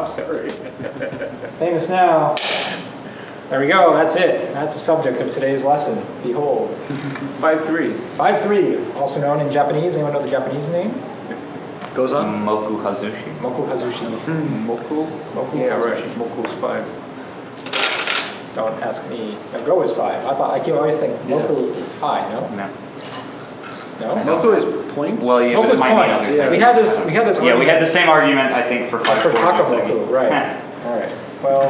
sorry. Famous now. There we go, that's it. That's the subject of today's lesson. Behold. 5-3. 5-3, also known in Japanese. Anyone know the Japanese name? Goes on? Moku Hazushi. Moku Hazushi. Moku? Moku Yeah, Hazushi. right. Moku's 5. Don't ask me. No, Go is 5. I can always think Moku is high, no? No. No? Moku is points? Well, yeah, Moku's but it might be points. other Yeah, things. we had this Yeah, we had argument the same argument, I think, for 5 for Takamoku, right. Alright. Well,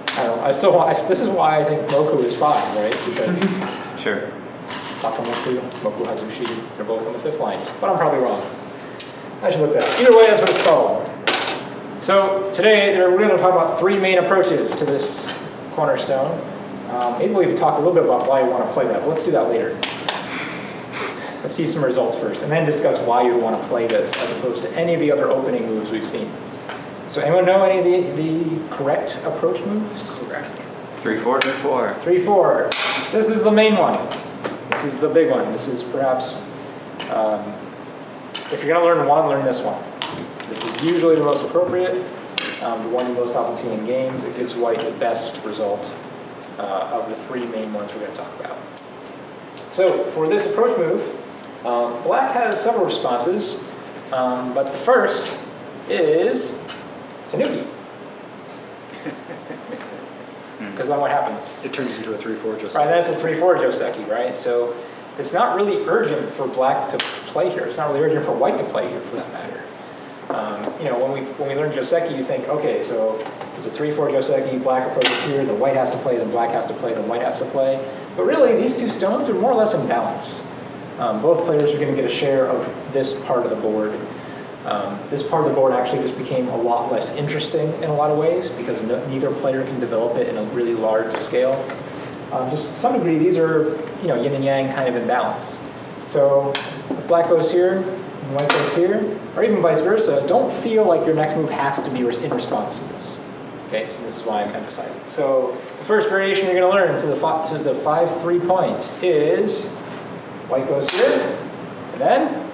I don't know. I still want, this is why I think Moku is 5, right? Because Sure. Takamoku, Moku Hazushi, they're both on the 5th line. But I'm probably wrong. I should look that up. Either way, that's what it's called. So today, we're going to talk about 3 main approaches to this cornerstone. Maybe we can talk a little bit about why you want to play that, but let's do that later. Let's see some results first, and then discuss why you want to play this as opposed to any of the other opening moves we've seen. So anyone know any of the correct approach moves? Correct. 3-4. 3-4. 3-4. This is the main one. This is the big one. This is perhaps, if you're going to learn one, learn this one. This is usually the most appropriate, the one you most often see in games. It gives white the best result of the 3 main ones we're going to talk about. So for this approach move, black has several responses, but the first is Tanuki. Because then what happens? It turns into a 3-4 just Right, that's a 3-4 Joseki, right? So it's not really urgent for black to play here. It's not really urgent for white to play here, for that matter. You know, when we learn Joseki, you think, okay, so it's a 3-4 Joseki, black approaches here, then white has to play, then black has to play, then white has to play. But really, these 2 stones are more or less in balance. Both players are going to get a share of this part of the board. This part of the board actually just became a lot less interesting in a lot of ways because neither player can develop it in a really large scale. Just to some degree, these are yin and yang kind of in balance. So if black goes here and white goes here, or even vice versa, don't feel like your next move has to be in response to this. Okay, so this is why I'm emphasizing. So the first variation you're going to learn to the 5-3 point is white goes here, and then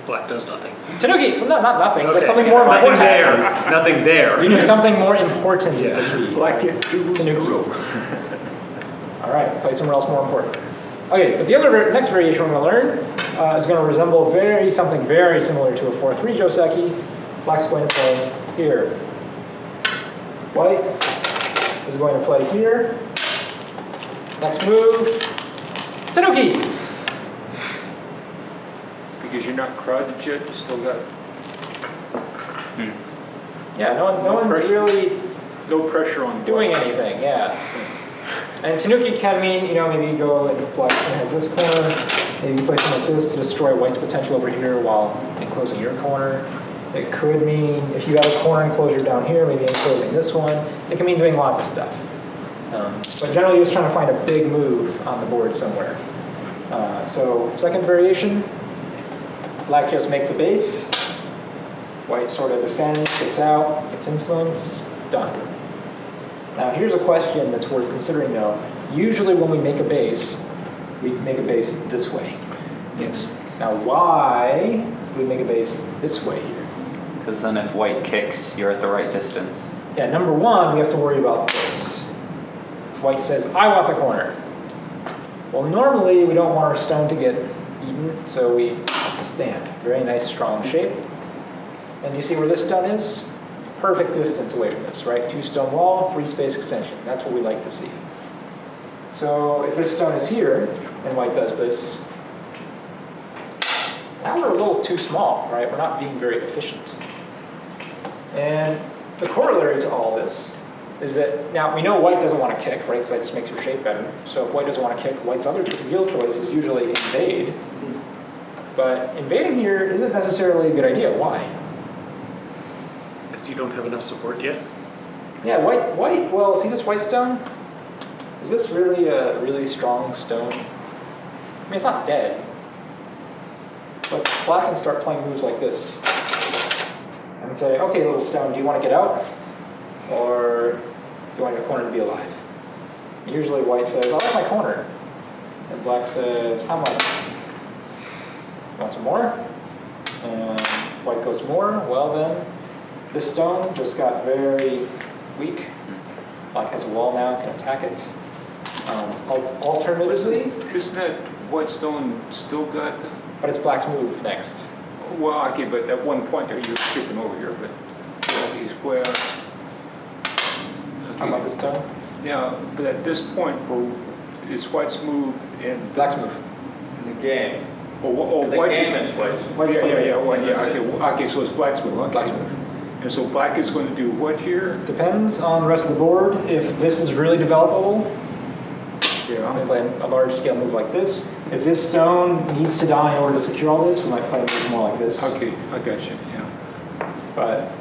Black does nothing. Tanuki. Well, no, not nothing. Okay. But something more Nothing important. there. Nothing there. You do something more important is the key. Black right? gets 2 moves in a Tanuki. row. All right, play somewhere else more important. Okay, but the other next variation we're going to learn is going to resemble something very similar to a 4-3 Joseki. Black's going to play here. White is going to play here. Next move, Tanuki. Because you're not crowded yet, you still got Yeah, no one's pressure. really no pressure on doing anything. Yeah. And Tanuki can mean, maybe you go if black has this corner, maybe you play something like this to destroy white's potential over here while enclosing your corner. It could mean if you have a corner enclosure down here, maybe enclosing this one. It can mean doing lots of stuff. But generally, you're just trying to find a big move on the board somewhere. So second variation, black just makes a base. White sort of defends, gets out, gets influence, done. Now here's a question that's worth considering though. Usually when we make a base, we make a base this way. Yes. Now why do we make a base this way here? Because then if white kicks, you're at the right distance. Yeah, number one, we have to worry about this. If white says, I want the corner. Well, normally we don't want our stone to get eaten, so we stand. Very nice, strong shape. And you see where this stone is? Perfect distance away from this, right? 2 stone wall, 3 space extension. That's what we like to see. So if this stone is here, and white does this, now we're a little too small, right? We're not being very efficient. And the corollary to all this is that, now we know white doesn't want to kick, right? Because that just makes your shape better. So if white doesn't want to kick, white's other real choice is usually invade. But invading here isn't necessarily a good idea. Why? Because you don't have enough support yet. Yeah, white, well, see this white stone? Is this really a really strong stone? I mean, it's not dead. But black can start playing moves like this and say, okay, little stone, do you want to get out? Or do you want your corner to be alive? Usually white says, I like my corner. And black says, how much? Want some more? And if white goes more, well then, This stone just got very weak. Black has a wall now, can attack it. Alternatively, Isn't that white stone still got, but it's black's move next. well, okay, but at one point there you're skipping over here, but, okay, square. How about this stone? Now, but at this point, for, is white's move and. Black's move. In the game. The White's game is white. White's play. Okay, so it's black's move, okay. Black's move. And so black is going to do what here? Depends on the rest of the board. If this is really developable, we might play a large scale move like this. If this stone needs to die in order to secure all this, we might play a move more like this. Okay, I got you, yeah. But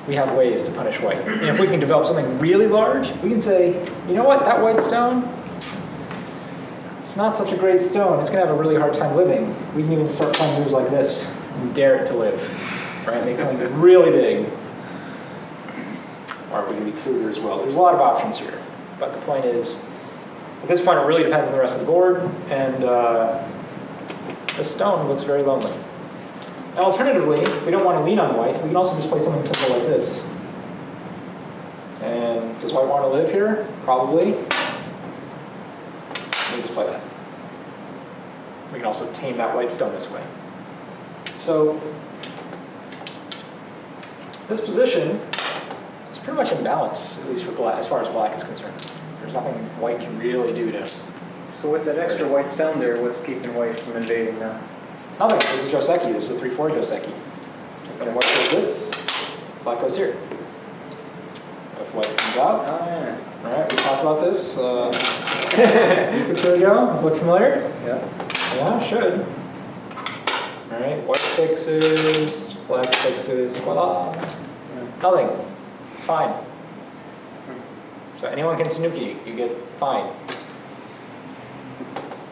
we have ways to punish white. And if we can develop something really large, we can say, you know what, that white stone, it's not such a great stone. It's going to have a really hard time living. We can even start playing moves like this and dare it to live. Right? Make something really big. Or we can be cruder as well. There's a lot of options here. But the point is, at this point, it really depends on the rest of the board. And this stone looks very lonely. Now, alternatively, if we don't want to lean on white, we can also just play something simple like this. And does white want to live here? Probably. We just play that. We can also tame that white stone this way. So this position is pretty much in balance, at least for black, as far as black is concerned. There's nothing white can really do to. So with that extra white stone there, what's keeping white from invading now? Nothing. This is Joseki. This is 3/4 Joseki. When white goes this, black goes here. If white comes out, Oh yeah. all right, we talked about this a week or two ago. Does it look familiar? Yeah. Yeah, should. All right, white fixes, black fixes, voila. Nothing. It's fine. So anyone can tanuki, you get fine.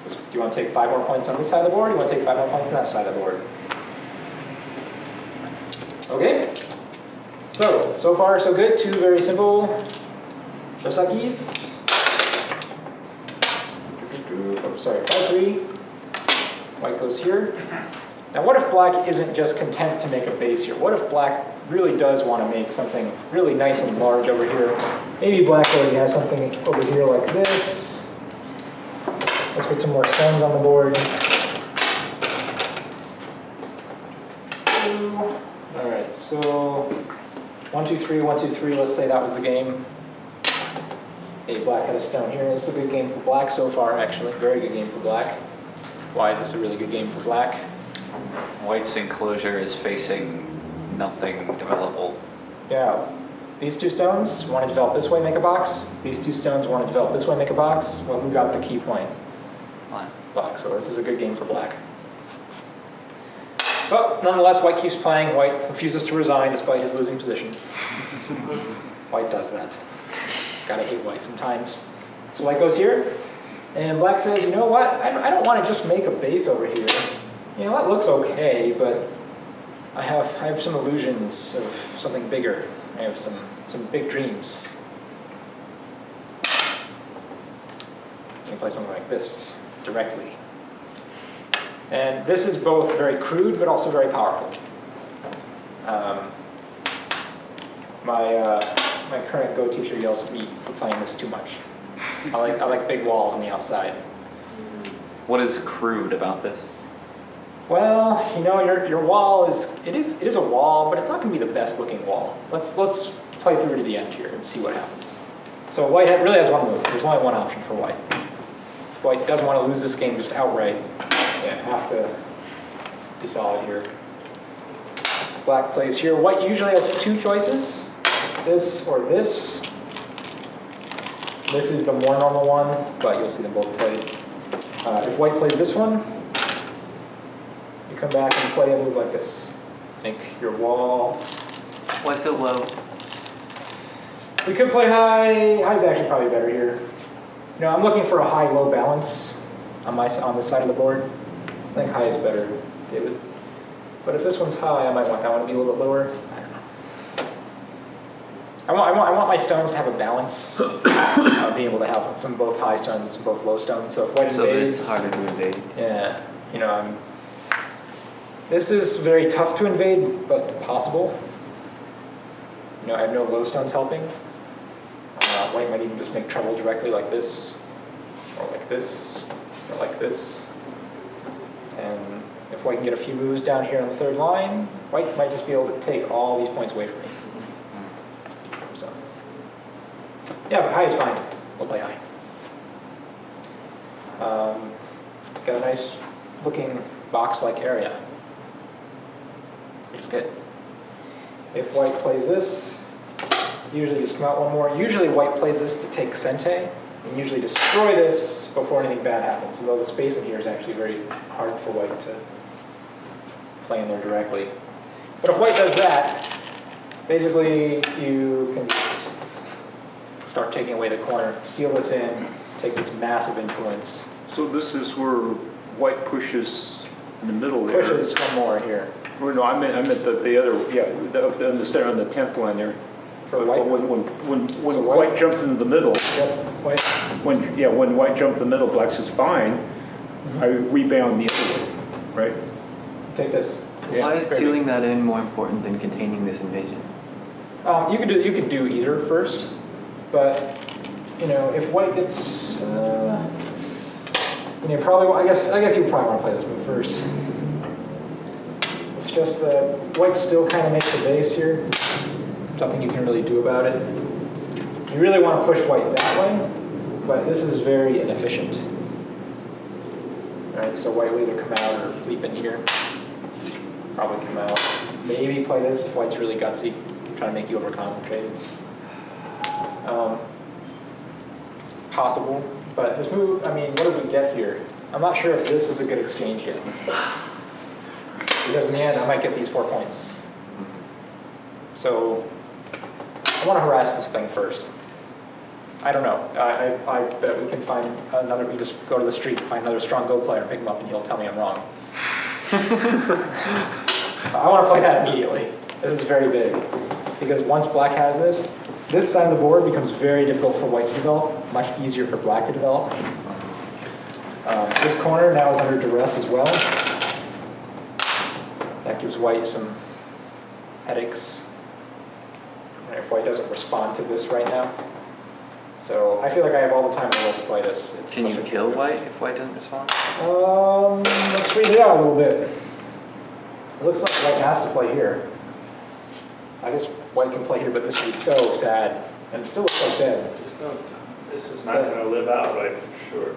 Do you want to take 5 more points on this side of the board? Or do you want to take 5 more points on that side of the board? Okay. So far so good. 2 very simple Josekis. Oh, sorry, 5-3. White goes here. Now what if black isn't just content to make a base here? What if black really does want to make something really nice and large over here? Maybe black already has something over here like this. Let's put some more stones on the board. All right, so 1, 2, 3, 1, 2, 3. Let's say that was the game. Hey, black had a stone here. This is a good game for black so far, actually. Very good game for black. Why is this a really good game for black? White's enclosure is facing nothing developable. Yeah. These 2 stones want to develop this way, make a box. These 2 stones want to develop this way, make a box. Well, who got the key point? Fine. Black. So this is a good game for black. But nonetheless, white keeps playing. White refuses to resign despite his losing position. White does that. Gotta hate white sometimes. So white goes here, and black says, you know what? I don't want to just make a base over here. You know, that looks okay, but I have some illusions of something bigger. I have some big dreams. I can play something like this directly. And this is both very crude, but also very powerful. My current Go teacher yells at me for playing this too much. I like big walls on the outside. What is crude about this? Well, you know, your wall is a wall, but it's not going to be the best looking wall. Let's play through to the end here and see what happens. So white really has one move. There's only one option for white. If white doesn't want to lose this game just outright, yeah, have to be solid here. Black plays here. White usually has 2 choices, this or this. This is the more normal one, but you'll see them both played. If white plays this one, you come back and play a move like this. Think your wall. Why so low? We could play high. High's actually probably better here. You know, I'm looking for a high-low balance on this side of the board. I think high is better, David. But if this one's high, I might want that one to be a little bit lower. I don't know. I want my stones to have a balance. Being able to have some both high stones and some both low stones. So if white So that invades, it's harder to invade. yeah, you know, this is very tough to invade, but possible. You know, I have no low stones helping. White might even just make trouble directly like this, or like this, or like this. And if white can get a few moves down here on the third line, white might just be able to take all these points away from me. So, yeah, but high is fine. We'll play high. Got a nice looking box-like area, which is good. If white plays this, usually just come out one more. Usually white plays this to take Sente, and usually destroy this before anything bad happens, although the space in here is actually very hard for white to play in there directly. But if white does that, basically you can just start taking away the corner, seal this in, take this massive influence. So this is where white pushes in the middle there. Pushes one more here. Or no, I meant the other, yeah, on the center, on the 10th line there. For white? When So white jumped into the middle, Yep, white. when white jumped in the middle, black says fine, I rebound the other way, right? Take this. Why is sealing that in more important than containing this invasion? You could do either first, but you know, if white gets, you know, probably I guess you probably want to play this move first. It's just that white still kind of makes the base here. Nothing you can really do about it. You really want to push white that way, but this is very inefficient. All right, so white will either come out or leap in here. Probably come out. Maybe play this if white's really gutsy, trying to make you over-concentrated. Possible, but this move, I mean, what did we get here? I'm not sure if this is a good exchange yet. Because in the end, I might get these 4 points. So, I want to harass this thing first. I don't know. I bet we can find another, we just go to the street and find another strong Go player and pick him up and he'll tell me I'm wrong. I want to play that immediately. This is very big. Because once black has this side of the board becomes very difficult for white to develop, much easier for black to develop. This corner now is under duress as well. That gives white some headaches if white doesn't respond to this right now. So I feel like I have all the time in the world to play this. It's Can you such a kill good white if white doesn't respond? Let's read it out a little bit. It looks like white has to play here. I guess white can play here, but this would be so sad. And it still looks like dead. This is not going to live out right for sure.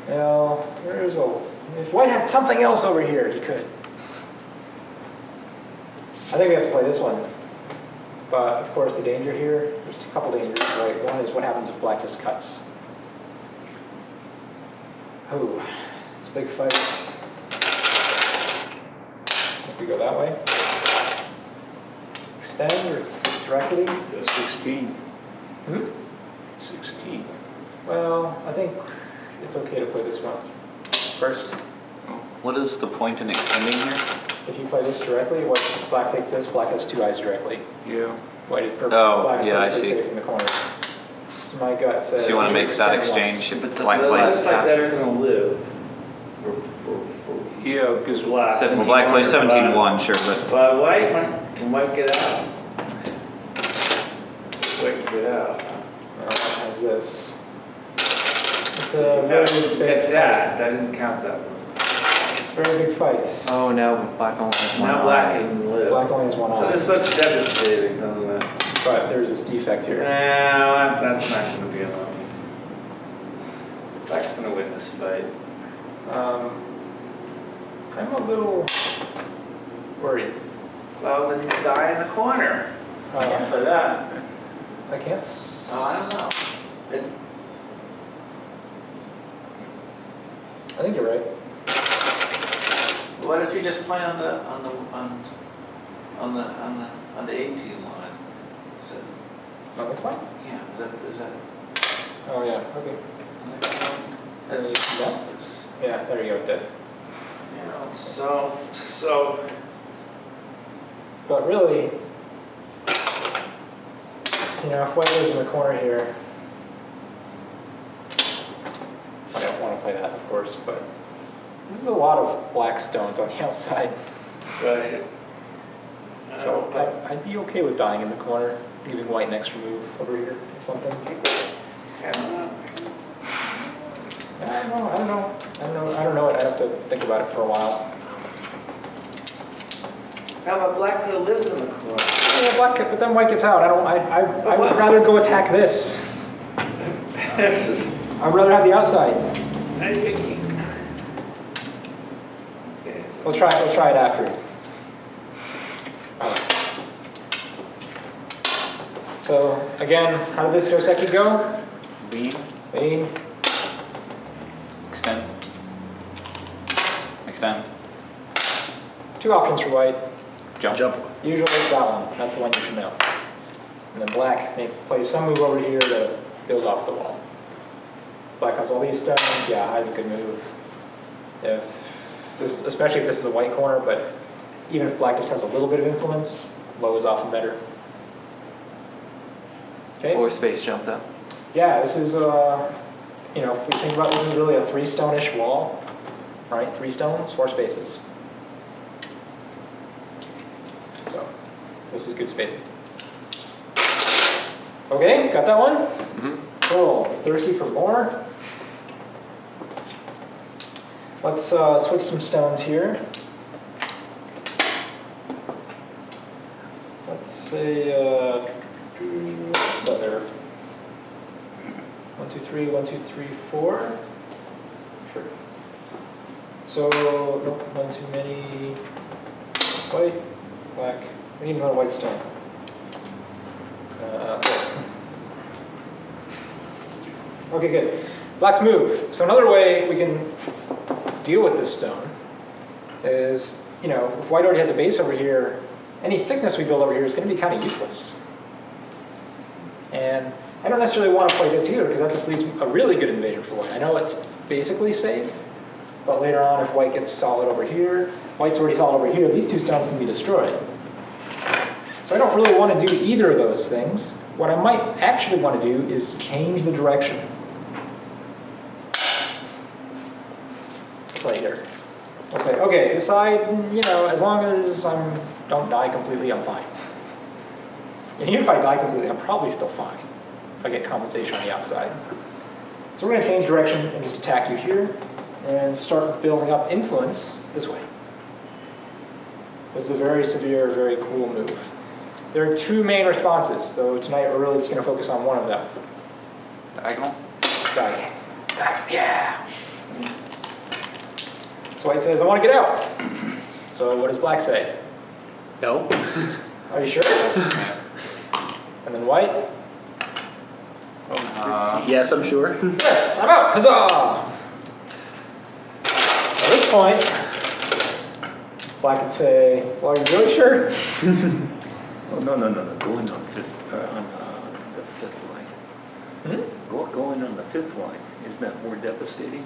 You know, if white had something else over here, he could. I think we have to play this one. But of course the danger here, there's a couple dangers, right? One is what happens if black just cuts. Oh, it's a big fight. If we go that way. Extend or directly? 16. 16. Well, I think it's okay to play this one first. What is the point in extending here? If you play this directly, black takes this, black has 2 eyes directly. Yeah. White is Oh, yeah, I perfectly see. safe in the corner. So my gut says. So you want to should make that extend exchange once. if But white it plays looks like that's capture? going to live for Yeah, because black. 17, well, black plays 17-1, sure, but But white, can white get out? White can get out. White has this. It's a very big It's fight. that didn't count that one. It's a very big fight. oh, now black only has one Now eye. black can live. Black only has one So eye, this looks devastating, doesn't it? but there's this defect here. Nah, that's not going to be enough. Black's going to win this fight. I'm a little worried. Well, then you die in the corner. Can't play that. I can't. Oh, I don't know. I think you're right. What if you just play on the 18 line? Is it, On this line? yeah, is that Oh yeah. Okay. that's, Yeah. Yeah. There you go. Dead. you know, so But really, you know, if white lives in the corner here, I don't want to play that, of course, but this is a lot of black stones on the outside. right. So I'd be okay with dying in the corner, giving white an extra move over here or something. I don't know. I don't know. I'd have to think about it for a while. How about black who lives in the corner? Yeah, black, but then white gets out. I would rather go attack this. I'd rather have the outside. Okay. We'll try it after. Alright. So again, how did this Joseki go? Lean. Extend. Extend. Two options for white. Jump. Usually that one. That's the one you should know. And then black may play some move over here to build off the wall. Black has all these stones. Yeah, high's a good move. Especially if this is a white corner, but even if black just has a little bit of influence, low is often better. Okay. Or space jump though. Yeah, this is if we think about this is really a 3-stone-ish wall, right? 3 stones, 4 spaces. So this is good spacing. Okay, got that one? Mm-hmm. Cool. You thirsty for more? Let's switch some stones here. Let's say leather. 1, 2, 3, 1, 2, 3, 4. Sure. So nope, one too many. White, black. We need another white stone. Okay, good. Black's move. So another way we can deal with this stone is, if white already has a base over here, any thickness we build over here is going to be kind of useless. And I don't necessarily want to play this either because that just leaves a really good invasion for white. I know it's basically safe, but later on if white gets solid over here, white's already solid over here, these 2 stones can be destroyed. So I don't really want to do either of those things. What I might actually want to do is change the direction. Right here. I'll say, okay, decide, as long as I don't die completely, I'm fine. And even if I die completely, I'm probably still fine if I get compensation on the outside. So we're going to change direction and just attack you here and start building up influence this way. This is a very severe, very cool move. There are 2 main responses, though tonight we're really just going to focus on one of them. Diagonal. Die. Yeah. So white says, I want to get out. So what does black say? No. Are you sure? Yeah. And then white? Yes, I'm sure. Yes, I'm out. Huzzah! At this point, black would say, well, are you really sure? Oh, no. Going on the 5th line. Going on the 5th line, isn't that more devastating?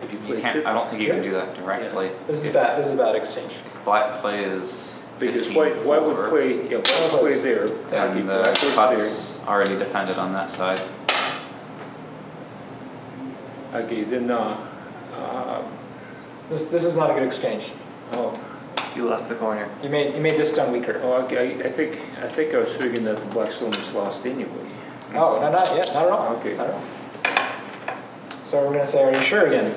If you You play can't. 5th I don't think you can do that directly. This is If bad. This is a bad exchange. Black plays Because 15 white would forward, play, white would play there. and Black the was cut's already defended on that side. there. Okay, then, This is not a good exchange. oh, You lost the corner. You made this stone weaker. okay, I think I was figuring that the black stone was lost anyway. Oh, no, not yet. Not at all. Okay. Not at all. So we're going to say, are you sure again?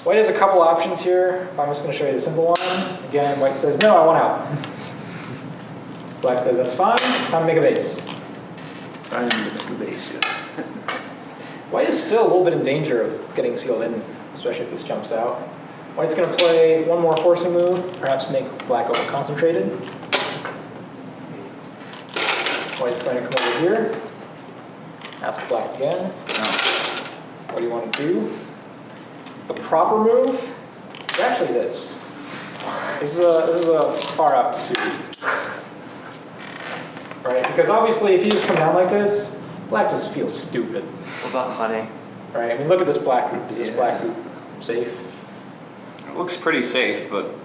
White has a couple options here. I'm just going to show you the simple one. Again, white says, no, I want out. Black says, that's fine. Time to make a base. I'm in the base, yes. White is still a little bit in danger of getting sealed in, especially if this jumps out. White's going to play one more forcing move, perhaps make black over-concentrated. White's going to come over here, ask black again. No. What do you want to do? The proper move is actually this. This is a far out to suit. Right? Because obviously if you just come down like this, black just feels stupid. What about hunting? Right? I mean, look at this black group. Is this black group safe? It looks pretty safe, but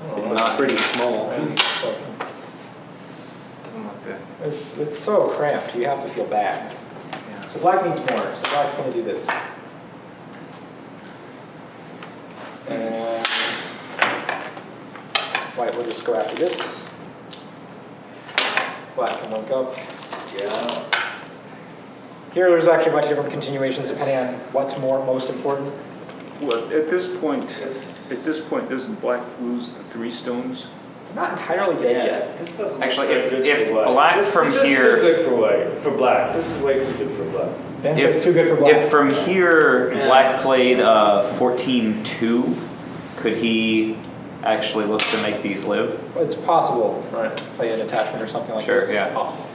I don't know. not Pretty small. So, Doesn't look good. it's so cramped. You have to feel bad. So black needs more. So black's going to do this. And White will just go after this. Black can link up. Yeah. Here, there's actually a bunch of different continuations depending on what's most important. Well, at this point, doesn't black lose the 3 stones? Not entirely dead yet. This doesn't Actually, look very if good for white. black This from is just here- too good for white, for black. This is way too good for black. Ben says too good for black. If from here Yeah. black played 14-2, could he actually look to make these live? It's possible. Right. Play an attachment or something like Sure, this. yeah. Possible.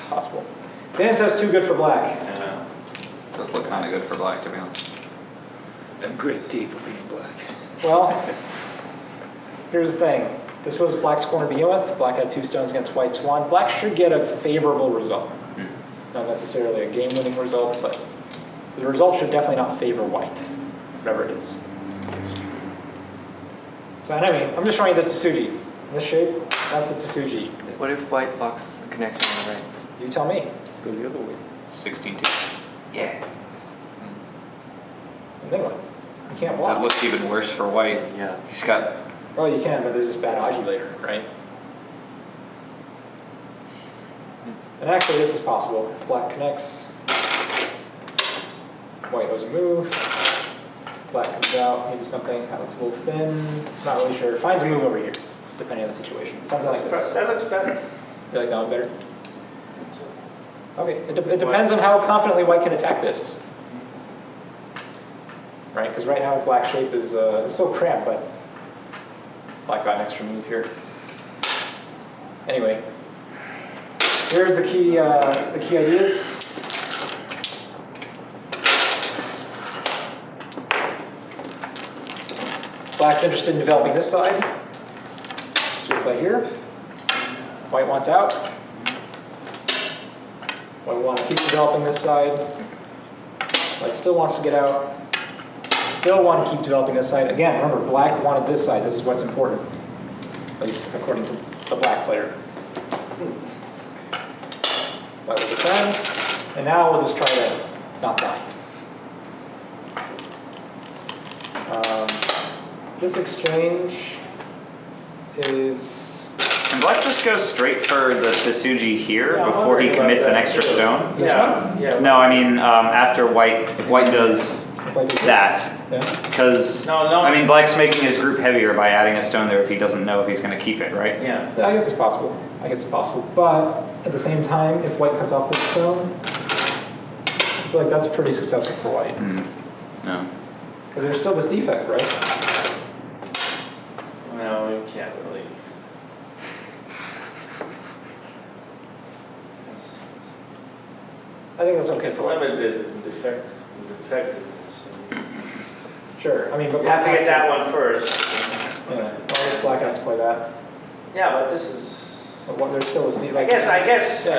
Possible. Dan says too good for black. Yeah. Does look kind of good for black, to be honest. A great day for being black. Well, here's the thing. This was black's corner to begin with. Black had 2 stones against white's 1. Black should get a favorable result. Not necessarily a game-winning result, but the result should definitely not favor white, whatever it is. So anyway, I'm just showing you the Tsuji. In this shape, that's the Tsuji. What if white blocks the connection on the right? You tell me. Go the other way. 16-2. Yeah. And then what? You can't block. That looks even worse for white. Yeah. He's got. Oh, you can, but there's this bad Aji later, right? And actually, this is possible. If black connects, white doesn't move. Black comes out, maybe something that looks a little thin. Not really sure. Finds a move over here, depending on the situation. Something like this. That looks better. You like that one better? Okay, it depends on how confidently white can attack this. Right, because right now black shape is it's so cramped, but black got an extra move here. Anyway, here's the key ideas. Black's interested in developing this side, so we play here. White wants out. White want to keep developing this side. White still wants to get out. Still want to keep developing this side. Again, remember, black wanted this side. This is what's important, at least according to the black player. White will defend, and now we'll just try to not die. This exchange is... Can black just go straight for the Tsuji here Yeah, I'm before he wondering commits about an that extra too. stone? This one? Yeah. No, I mean after white. If white does If I do this, that, yeah. because No. I mean black's making his group heavier by adding a stone there if he doesn't know if he's going to keep it, right? Yeah. I guess it's possible. But at the same time, if white cuts off this stone, I feel like that's pretty successful for white. No. Because there's still this defect, right? No, we can't really. I think that's okay It's for white. limited defectiveness. Sure. I mean, but You have to black get that one first. Yeah. Well, I guess black has to play that. Yeah, but this is. But there's still this defect. I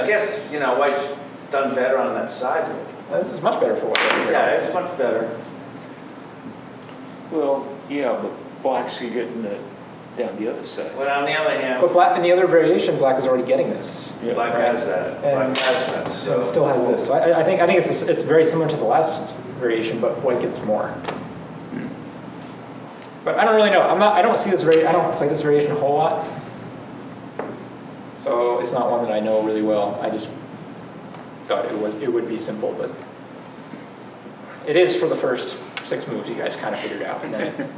guess, you know, white's done better on that side. This is much better for white. Right here. Yeah, it's much better. Well, yeah, but black's getting it down the other side. But on the other hand, But black, in the other variation, black is already getting this. black right. has that. And- Black has that. So So it still has this. So I think it's very similar to the last variation, but white gets more. But I don't really know. I don't play this variation a whole lot. So it's not one that I know really well. I just thought it would be simple, but it is for the first 6 moves you guys kind of figured out. And then it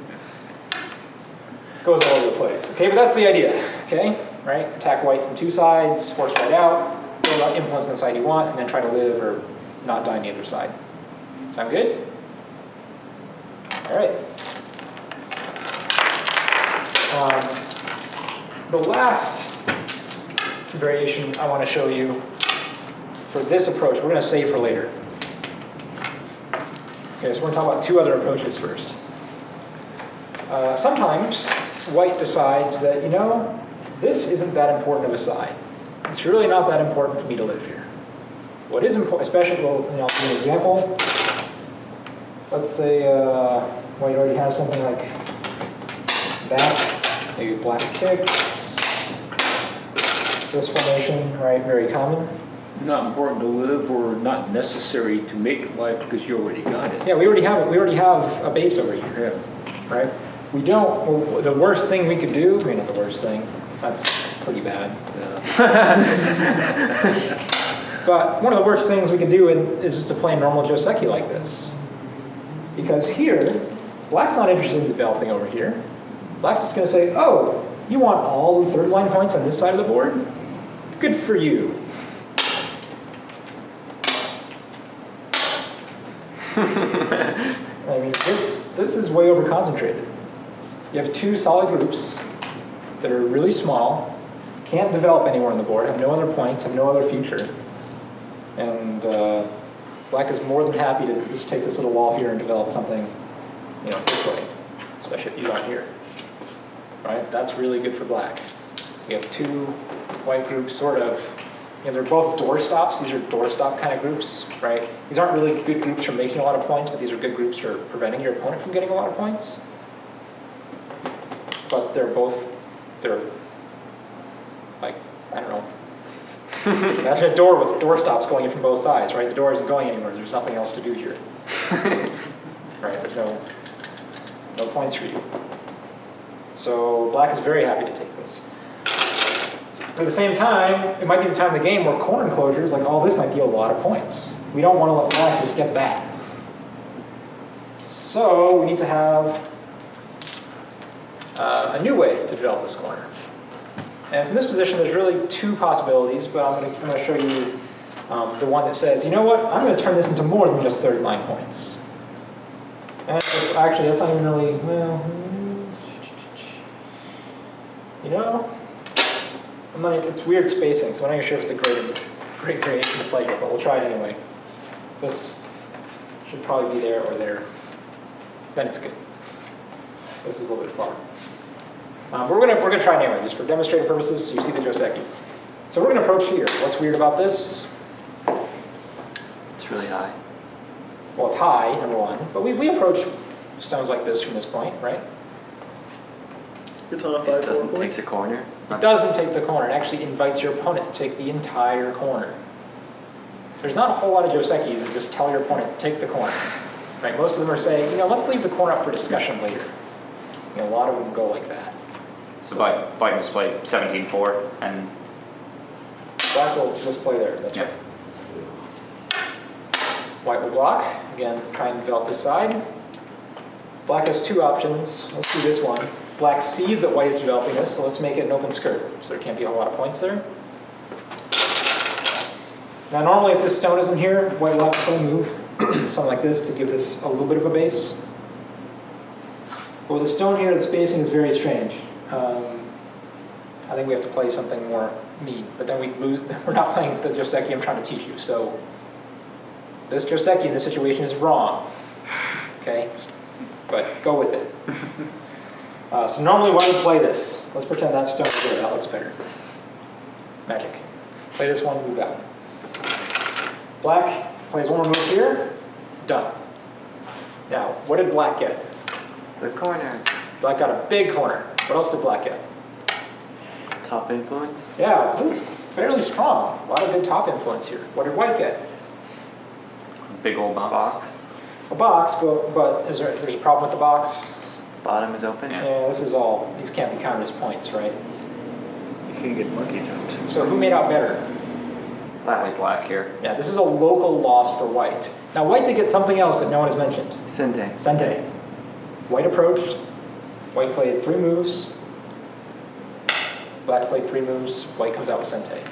goes all over the place. Okay, but that's the idea. Okay, right? Attack white from 2 sides, force white out, build out influence on the side you want, and then try to live or not die on the other side. Sound good? All right. The last variation I want to show you for this approach, we're going to save for later. Okay, so we're going to talk about 2 other approaches first. Sometimes white decides that, you know, this isn't that important of a side. It's really not that important for me to live here. What is important, especially, well, I'll give you an example. Let's say white already has something like that. Maybe black kicks. This formation, right? Very common. Not important to live or not necessary to make life because you already got it. Yeah, we already have a base over here, Yeah. right? we don't, well, the worst thing we could do, I mean, not the worst thing, that's pretty bad. But one of the worst things we can do is just to play normal Joseki like this. Because here, black's not interested in developing over here. Black's just going to say, oh, you want all the third line points on this side of the board? Good for you. I mean, this is way over concentrated. You have two solid groups that are really small, can't develop anywhere on the board, have no other points, have no other future. And black is more than happy to just take this little wall here and develop something, this way, especially if you aren't here. Right? That's really good for black. We have two white groups, sort of. They're both doorstops. These are doorstop kind of groups, right? These aren't really good groups for making a lot of points, but these are good groups for preventing your opponent from getting a lot of points. But they're like, I don't know. Imagine a door with doorstops going in from both sides, right? The door isn't going anywhere. There's nothing else to do here. Right? There's no points for you. So black is very happy to take this. But at the same time, it might be the time of the game where corner enclosures, like all this, might be a lot of points. We don't want to let black just get that. So we need to have a new way to develop this corner. And from this position, there's really two possibilities, but I'm going to show you the one that says, you know what, I'm going to turn this into more than just third line points. And actually, that's not even really, well, it's weird spacing, so I'm not even sure if it's a great variation to play here, but we'll try it anyway. This should probably be there or there. Then it's good. This is a little bit far. But we're gonna try it anyway, just for demonstrative purposes, so you see the Joseki. So we're gonna approach here. What's weird about this? It's really high. Well, it's high, number one, but we approach stones like this from this point, right? It's on a It 5-4 doesn't take point. the corner. It doesn't take the corner. It actually invites your opponent to take the entire corner. There's not a whole lot of Josekis that just tell your opponent, take the corner. Right? Most of them are saying, let's leave the corner up for discussion later. A lot of them go like that. So black just play 17-4 and Black will just play there, that's right. White will block. Again, try and develop this side. Black has two options. Let's do this one. Black sees that white is developing this, so let's make it an open skirt. So there can't be a whole lot of points there. Now normally if this stone isn't here, white will have to play a move, something like this, to give this a little bit of a base. But with the stone here, the spacing is very strange. I think we have to play something more mean, but then we lose. We're not playing the Joseki I'm trying to teach you. So this Joseki in this situation is wrong. Okay, but go with it. So normally white would play this. Let's pretend that stone is there. That looks better. Magic. Play this one, move out. Black plays one more move here. Done. Now, what did black get? The corner. Black got a big corner. What else did black get? Top influence. Yeah, this is fairly strong. A lot of good top influence here. What did white get? big old box. A box, but there's a problem with the box? Bottom is open. Yeah, this is all, these can't be counted as points, right? You can get monkey jumped. So who made out better? Black here. Yeah, this is a local loss for white. Now white did get something else that no one has mentioned. Sente. Sente. White approached. White played 3 moves. Black played 3 moves. White comes out with Sente.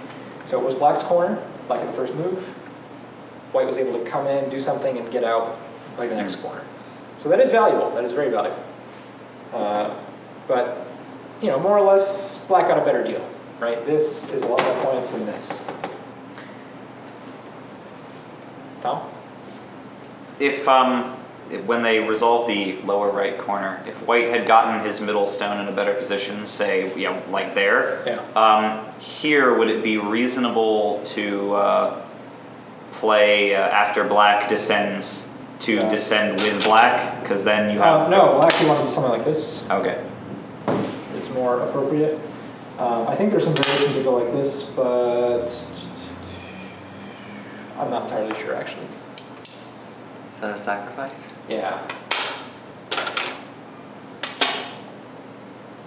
So it was black's corner, black in the first move. White was able to come in, do something, and get out and play the next corner. So that is valuable. That is very valuable. But, you know, more or less, black got a better deal, right? This is a lot more points than this. Tom? If when they resolved the lower right corner, if white had gotten his middle stone in a better position, say, you know, like there, here would it be reasonable to play after black descends to descend with black? Because then you have no, we'll actually want to do something like this. Okay. Is more appropriate. I think there's some variations that go like this, but I'm not entirely sure actually. Is that a sacrifice? Yeah.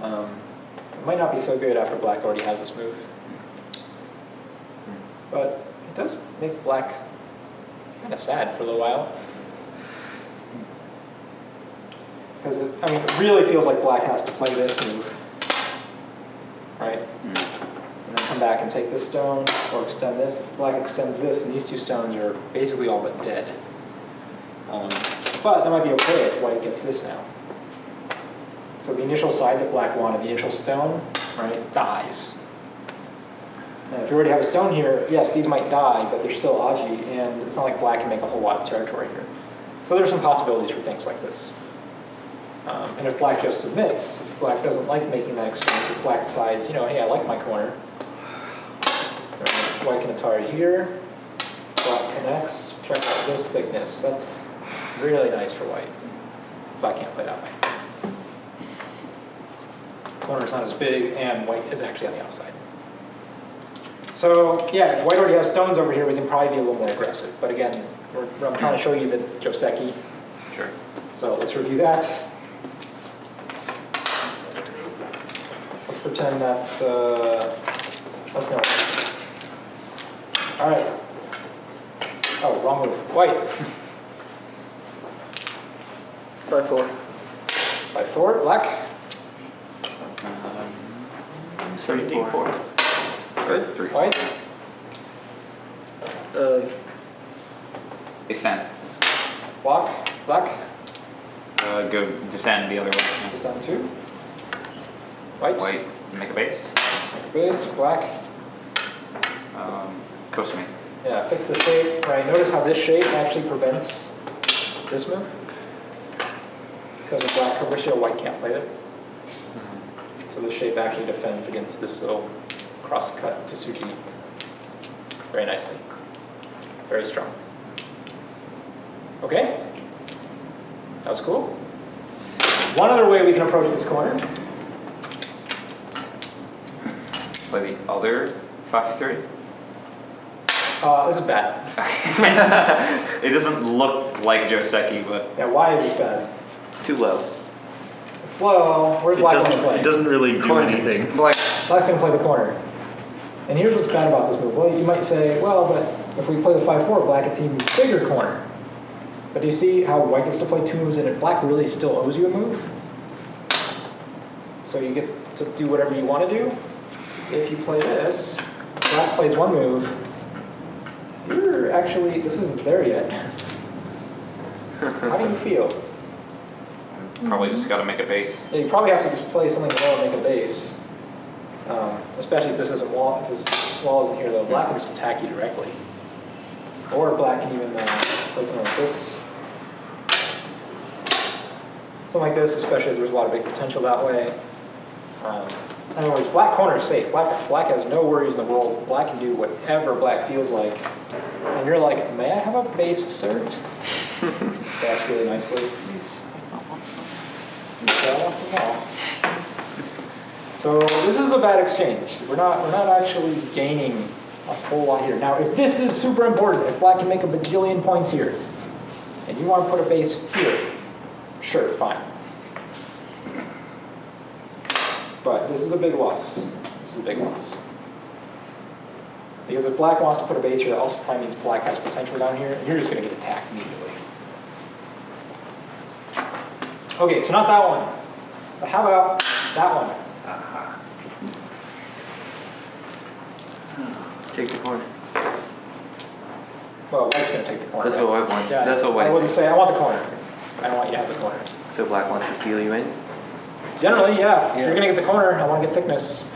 It might not be so good after black already has this move. But it does make black kind of sad for a little while. Because it really feels like black has to play this move. Right? And then come back and take this stone, or extend this. If black extends this, and these two stones are basically all but dead. But that might be okay if white gets this now. So the initial side that black wanted, the initial stone, right, dies. And if you already have a stone here, yes, these might die, but they're still Aji, and it's not like black can make a whole lot of territory here. So there's some possibilities for things like this. And if black just submits, if black doesn't like making that exchange, if black decides, hey, I like my corner, white can Atari here, black connects, check out this thickness. That's really nice for white. Black can't play that way. Corner's not as big, and white is actually on the outside. So yeah, if white already has stones over here, we can probably be a little more aggressive. But again, I'm trying to show you the Joseki. Sure. So let's review that. Let's pretend that's no. All right. Oh, wrong move. White. 5-4. 5-4. Black. 17-4. Good. 3. White. Extend. Block. Black. Go descend the other way. Descend 2. White. White, make a base. Base. Black. Coast me. Yeah, fix the shape. Right. Notice how this shape actually prevents this move. Because of black coverage here, white can't play it. So this shape actually defends against this little cross cut to Tsuji very nicely. Very strong. Okay. That was cool. One other way we can approach this corner. Play the other 5-3. This is bad. It doesn't look like Joseki, but Yeah, why is this bad? Too low. It's low. Where's black going to play? It doesn't really do anything. like Black's going to play the corner. And here's what's bad about this move. Well, you might say, well, but if we play the 5-4, black gets even bigger corner. But do you see how white gets to play 2 moves and if black really still owes you a move? So you get to do whatever you want to do. If you play this, black plays 1 move. You're actually, this isn't there yet. How do you feel? probably just got to make a base. Yeah, you probably have to just play something low and make a base. Especially if this isn't wall, if this wall isn't here, though, black can just attack you directly. Or black can even play something like this. Something like this, especially if there's a lot of big potential that way. In other words, black corner is safe. Black has no worries in the world. Black can do whatever black feels like. And you're like, may I have a base served? That's really nicely. I want some more. So this is a bad exchange. We're not actually gaining a whole lot here. Now, if this is super important, if black can make a bajillion points here, and you want to put a base here, sure, fine. But this is a big loss. This is a big loss. Because if black wants to put a base here, that also probably means black has potential down here, and you're just going to get attacked immediately. Okay, so not that one. But how about that one? Take the corner. Well, white's going to take the corner. That's right? what white wants. Yeah, That's what white I wouldn't says. say, I want the corner. I don't want you to have the corner. So black wants to seal you in. Generally, yeah. If you're going to get the corner, I want to get thickness.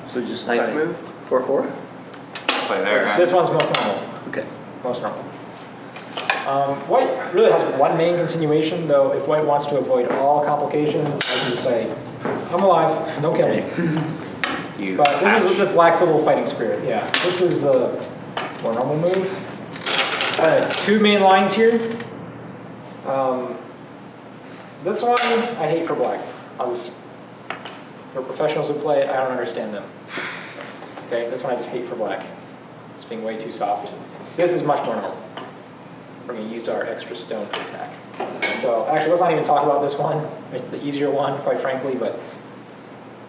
So just Knight's play move. 4-4? Play there, right? This one's most normal. Okay. Most normal. White really has one main continuation, though. If white wants to avoid all complications, I can just say, I'm alive, don't kill me. You But this lacks a little fighting spirit, yeah. This is the more normal move. 2 main lines here. This one, I hate for black. For professionals who play it, I don't understand them. Okay, this one I just hate for black. It's being way too soft. This is much more normal. We're going to use our extra stone to attack. So actually, let's not even talk about this one. It's the easier one, quite frankly, but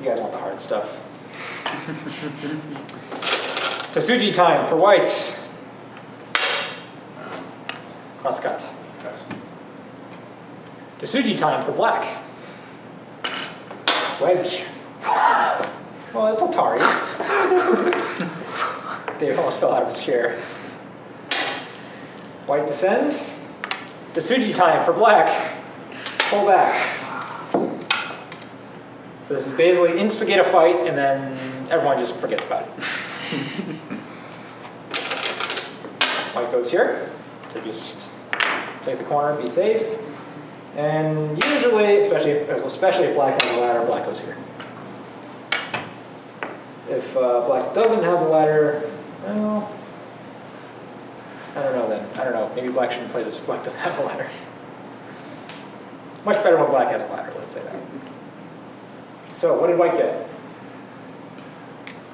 You guys want the hard stuff. Tasuji time for whites. Crosscut. Tasuji time for black. Wedge. Well, it's Atari. Dave almost fell out of his chair. White descends. Tasuji time for black. Pull back. So this is basically instigate a fight, and then everyone just forgets about it. White goes here to just take the corner, be safe. And usually, especially if black has a ladder, black goes here. If black doesn't have a ladder, well, I don't know then. I don't know. Maybe black shouldn't play this if black doesn't have a ladder. Much better when black has a ladder, let's say that. So, what did white get?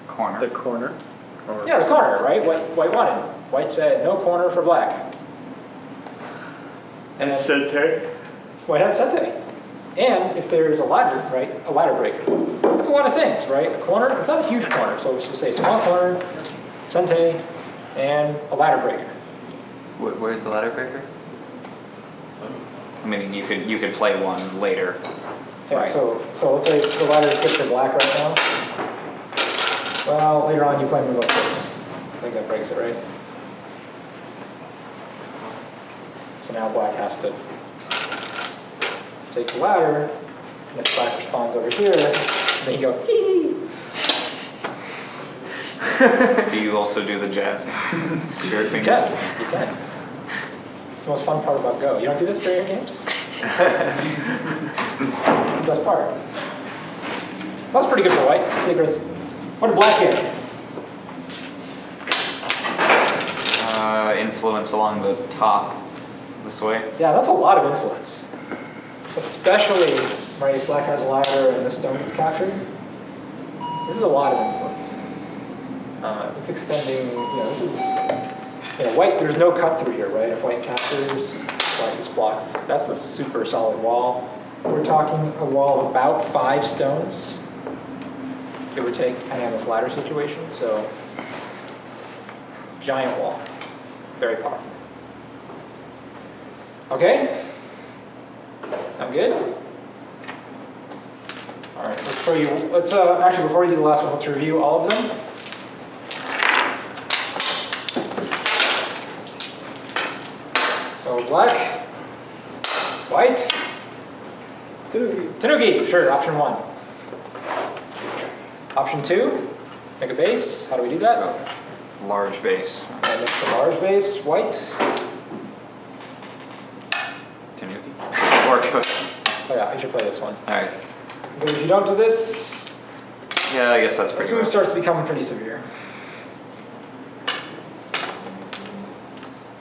Corner. The corner? Or Yeah, the corner, right? White wanted. White said no corner for black. And Sente? white has sente. And if there's a ladder, right, a ladder breaker. That's a lot of things, right? A corner, it's not a huge corner, so we'll say small corner, sente, and a ladder breaker. Where's the ladder breaker? I mean, you could play one later. Yeah, Right. so let's say the ladder is good for black right now. Well, later on you play a move like this. I think that breaks it, right? So now black has to take the ladder, and if black responds over here, then you go, hee. Do you also do the jazz? Spirit You fingers? can, you can. It's the most fun part about Go. You don't do this during your games? It's the best part. So that's pretty good for white. See, Chris. What did black get? Influence along the top this way. Yeah, that's a lot of influence. Especially, right, if black has a ladder and the stone is captured. This is a lot of influence. It's extending, this is, white, there's no cut through here, right? If white captures, white just blocks. That's a super solid wall. We're talking a wall of about 5 stones, give or take, depending on this ladder situation. So, giant wall. Very powerful. Okay? Sound good? All right, let's show you. Let's actually, before we do the last one, let's review all of them. So black, white, Tanuki, sure, option 1. Option 2, make a base. How do we do that? Large base. And make the large base, white. Tanuki. Or go. Oh yeah, I should play this one. Alright. But if you don't do this, Yeah, I guess that's this pretty move much. starts becoming pretty severe.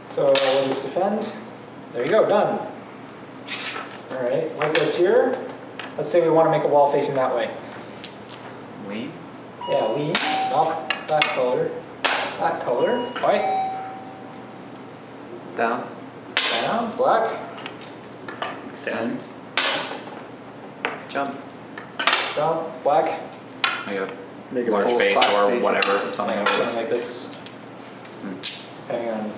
So we'll just defend. There you go, done. All right, white goes here. Let's say we want to make a wall facing that way. Lean? Yeah, lean, not that color. That color, white, Down. down, black, Send? Jump. down, black. Like a Make it large full base flat or spaces. whatever. Something over Something like this. Depending on.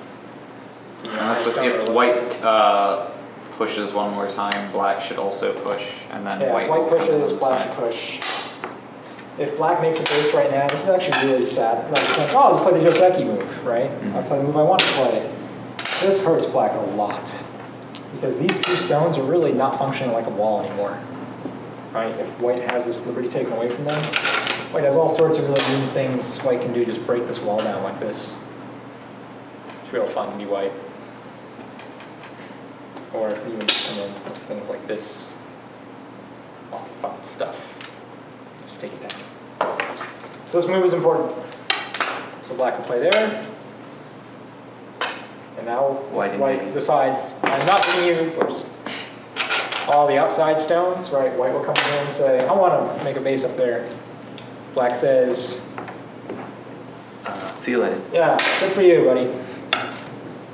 Unless how if strong it white looks. pushes one more time, black should also push, and then Yeah, white if white will come pushes, on the black side. should push. If black makes a base right now, this is actually really sad. Like, I'll just play the Joseki move, right? I'll play the move I want to play. This hurts black a lot. Because these 2 stones are really not functioning like a wall anymore. Right? If white has this liberty taken away from them, white has all sorts of really mean things white can do, just break this wall down like this. It's real fun to be white. Or even come in with things like this. Lots of fun stuff. Just take it down. So this move is important. So black can play there. And now White white decides, I'm not giving you all the outside stones, right? White will come in here and say, I want to make a base up there. Black says, Seal it. yeah, good for you, buddy.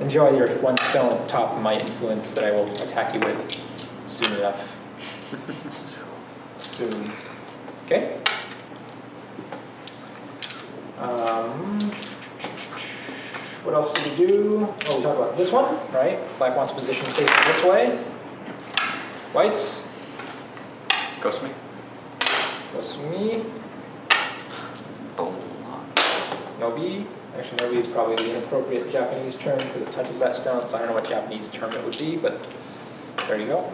Enjoy your 1 stone at the top of my influence that I will attack you with soon enough. Soon. Okay. What else did we do? Oh, we talked about this one, right? Black wants position facing this way. Whites. Goes me. Goes me. Nobi. Actually, Nobi is probably the inappropriate Japanese term because it touches that stone, so I don't know what Japanese term it would be, but there you go.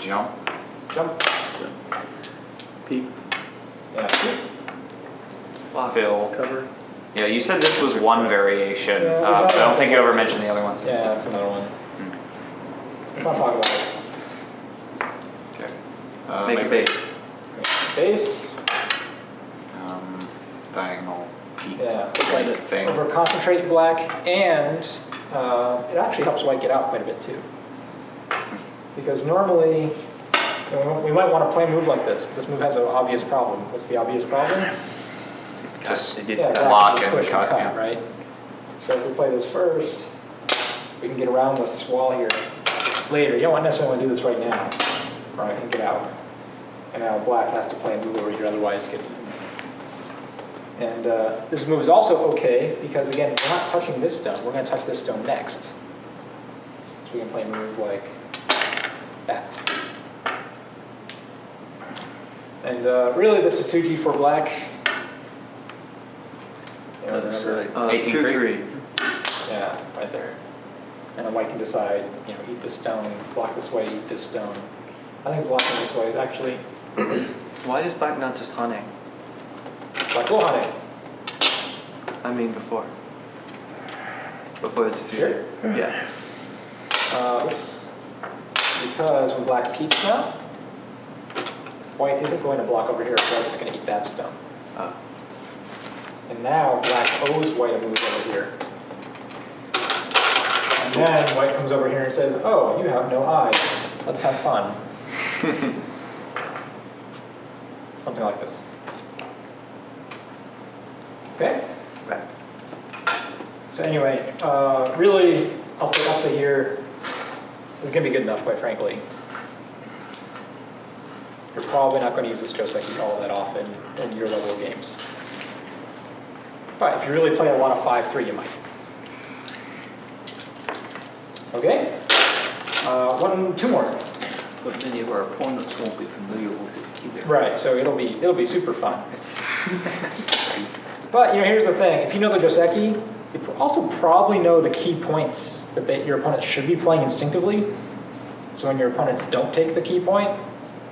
Jump. Jump. Peek, Yeah. Fill. cover. Yeah, you said this was one variation, Yeah, but I don't think you ever mentioned the other ones. Yeah, that's another one. Let's not talk about it. Okay. Make a base. Base. Diagonal peak. Yeah. Like thing. Over concentrate black, and it actually helps white get out quite a bit too. Because normally, you know, we might want to play a move like this, but this move has an obvious problem. What's the obvious problem? Just It gets Yeah, cut. block black can and push cut, cut, yeah. right? So if we play this first, we can get around this wall here later. You don't necessarily want to do this right now, right? And get out. And now black has to play a move over here, otherwise get. And this move is also okay because again, we're not touching this stone. We're going to touch this stone next. So we can play a move like that. And really, the Tsugi for black. You know, remember? 2-3. Yeah, right there. And then white can decide, you know, eat this stone, block this way, eat this stone. I think blocking this way is actually Why is black not just hunting? black will hunt it. I mean before. Before it's Here? Yeah. Oops. Because when black peeks now, white isn't going to block over here, white's going to eat that stone. And now black owes white a move over here. And then white comes over here and says, oh, you have no eyes. Let's have fun. Something like this. Okay? Right. So anyway, really, I'll say up to here is going to be good enough, quite frankly. You're probably not going to use this Joseki all that often in your level of games. But if you really play a lot of 5-3, you might. Okay? Two more. But many of our opponents won't be familiar with it either. Right, so it'll be super fun. But you know, here's the thing: if you know the Joseki, you also probably know the key points that your opponents should be playing instinctively. So when your opponents don't take the key point,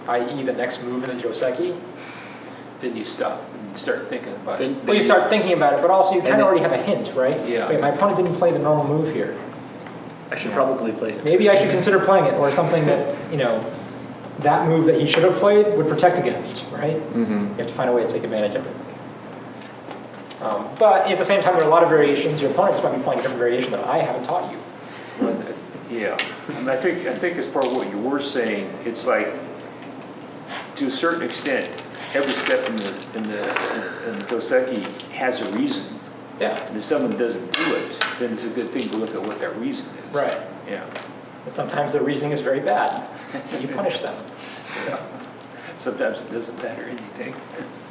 i.e., the next move in the Joseki, Then you stop and you start thinking about it. well, you start thinking about it, but also you kind And of then- already have a hint, right? Yeah. Wait, my opponent didn't play the normal move here. I should probably play it. Maybe I should consider playing it, or something that, you know, that move that he should have played would protect against, right? Mm-hmm. You have to find a way to take advantage of it. But at the same time, there are a lot of variations. Your opponent just might be playing a different variation that I haven't taught you. Yeah, and I think as part of what you were saying, it's like, to a certain extent, every step in the Joseki has a reason. Yeah. And if someone doesn't do it, then it's a good thing to look at what that reason is. Right. Yeah. But sometimes the reasoning is very bad. And you punish them. Yeah. Sometimes it doesn't matter anything.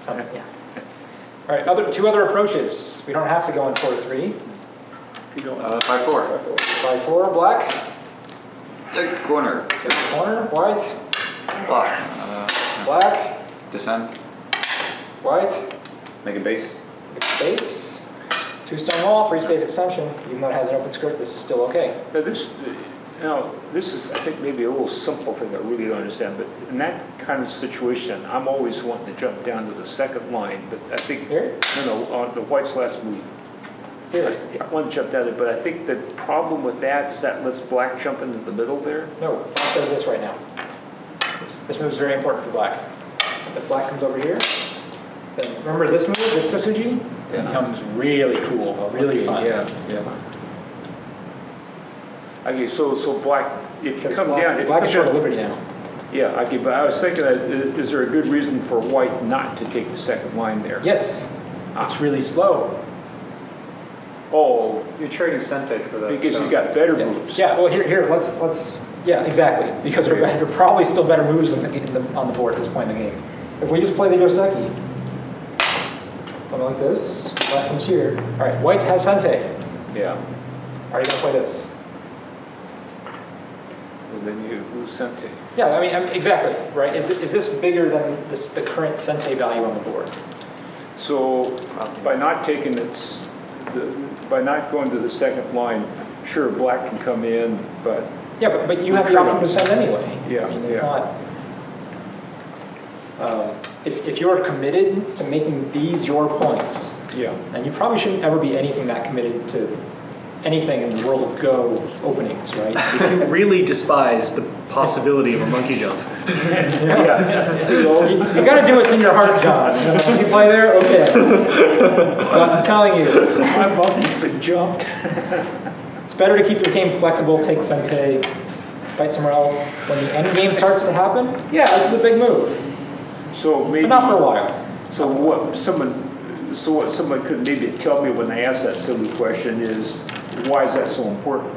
Something, yeah. All right, two other approaches. We don't have to go in 4-3. Keep going. 5-4. 5-4, black. Take the corner. Take the corner, white. Block. Black, Descend. white. Make a base. Base. 2-stone wall, free space extension. Even though it has an open skirt, this is still okay. This is, I think, maybe a little simple thing I really don't understand, but in that kind of situation, I'm always wanting to jump down to the second line, but I think, Here? no, on the white's last move. Here. I want to jump down there, but I think the problem with that is that lets black jump into the middle there. No, black does this right now. This move is very important for black. If black comes over here, then remember this move, this Tsugi, Yeah. becomes really cool, really fun. Yeah. Okay, so black, if you Because come black, down, if black you is come short of down, liberty now. yeah, okay, but I was thinking that, is there a good reason for white not to take the second line there? Yes, it's really slow. Oh, You're trading Sente for that. because he's so- got better Yeah. moves. Yeah, well, let's, yeah, exactly, because they're probably still better moves on the board at this point in the game. If we just play the Joseki, something like this, black comes here. All right, white has Sente. Yeah. Are you gonna play this? Well, then you lose Sente. Yeah, I mean, exactly, right? Is this bigger than the current Sente value on the board? So by not taking by not going to the second line, sure, black can come in, but Yeah, but you have the option to send anyway. Yeah, I mean, it's yeah. not. If you're committed to making these your points, yeah. and you probably shouldn't ever be anything that committed to anything in the world of Go openings, right? You really despise the possibility of a monkey jump. Yeah. You got to do what's in your heart, John. You know, you play there, okay. But I'm telling you, I've obviously jumped. it's better to keep your game flexible, take Sente, fight somewhere else. When the end game starts to happen, yeah, this is a big move, So maybe. but not for a while. So what someone could maybe tell me when they ask that silly question is, why is that so important?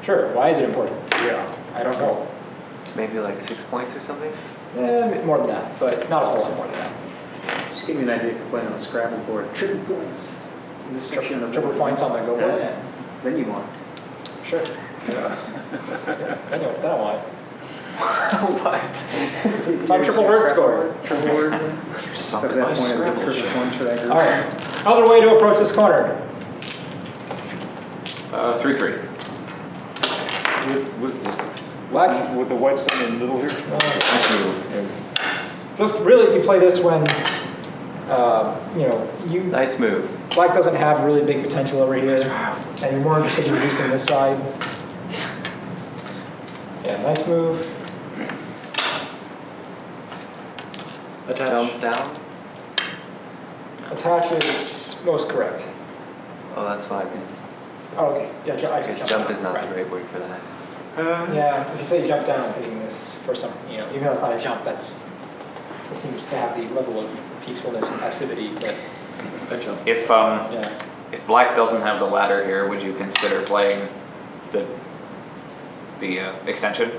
Sure, why is it important? Yeah. I don't know. It's maybe like 6 points or something. A bit more than that, but not a whole lot more than that. Just give me an idea for playing on a Scrabble board. Triple points. In this section of the Triple board. points on the Go board. Yeah. Then you want. Sure. Yeah. Anyway, that I want. What? It's on triple word score. Triple words. Sunk So at my that point, Scrabble triple ship. points for that group. All right. Other way to approach this corner. 3-3. With the white stone in the middle here? Just really, you play this when, you Nice move. black doesn't have really big potential over here, and you're more interested in reducing this side. Yeah, nice move. Attach. Jump down. Attach is most correct. Oh, that's what I mean. Oh, okay. Yeah, I I see guess jump is not right. the right word for that. Yeah, if you say jump down, I'm thinking this for some, even though it's not a jump, it seems to have the level of peacefulness and passivity that, A jump. If yeah. if black doesn't have the ladder here, would you consider playing the extension?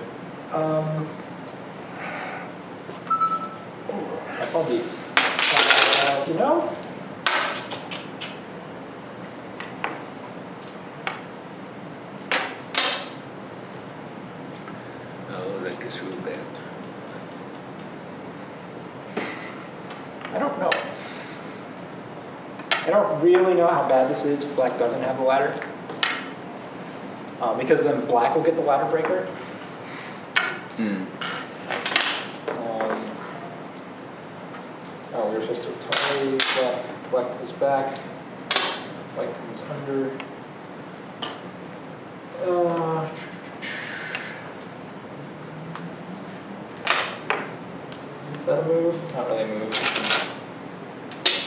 I found these. You know? Oh, that gets real bad. I don't know. I don't really know how bad this is if black doesn't have a ladder. Because then black will get the ladder breaker. We're supposed to totally black goes back, white comes under. Is that a move? It's not really a move.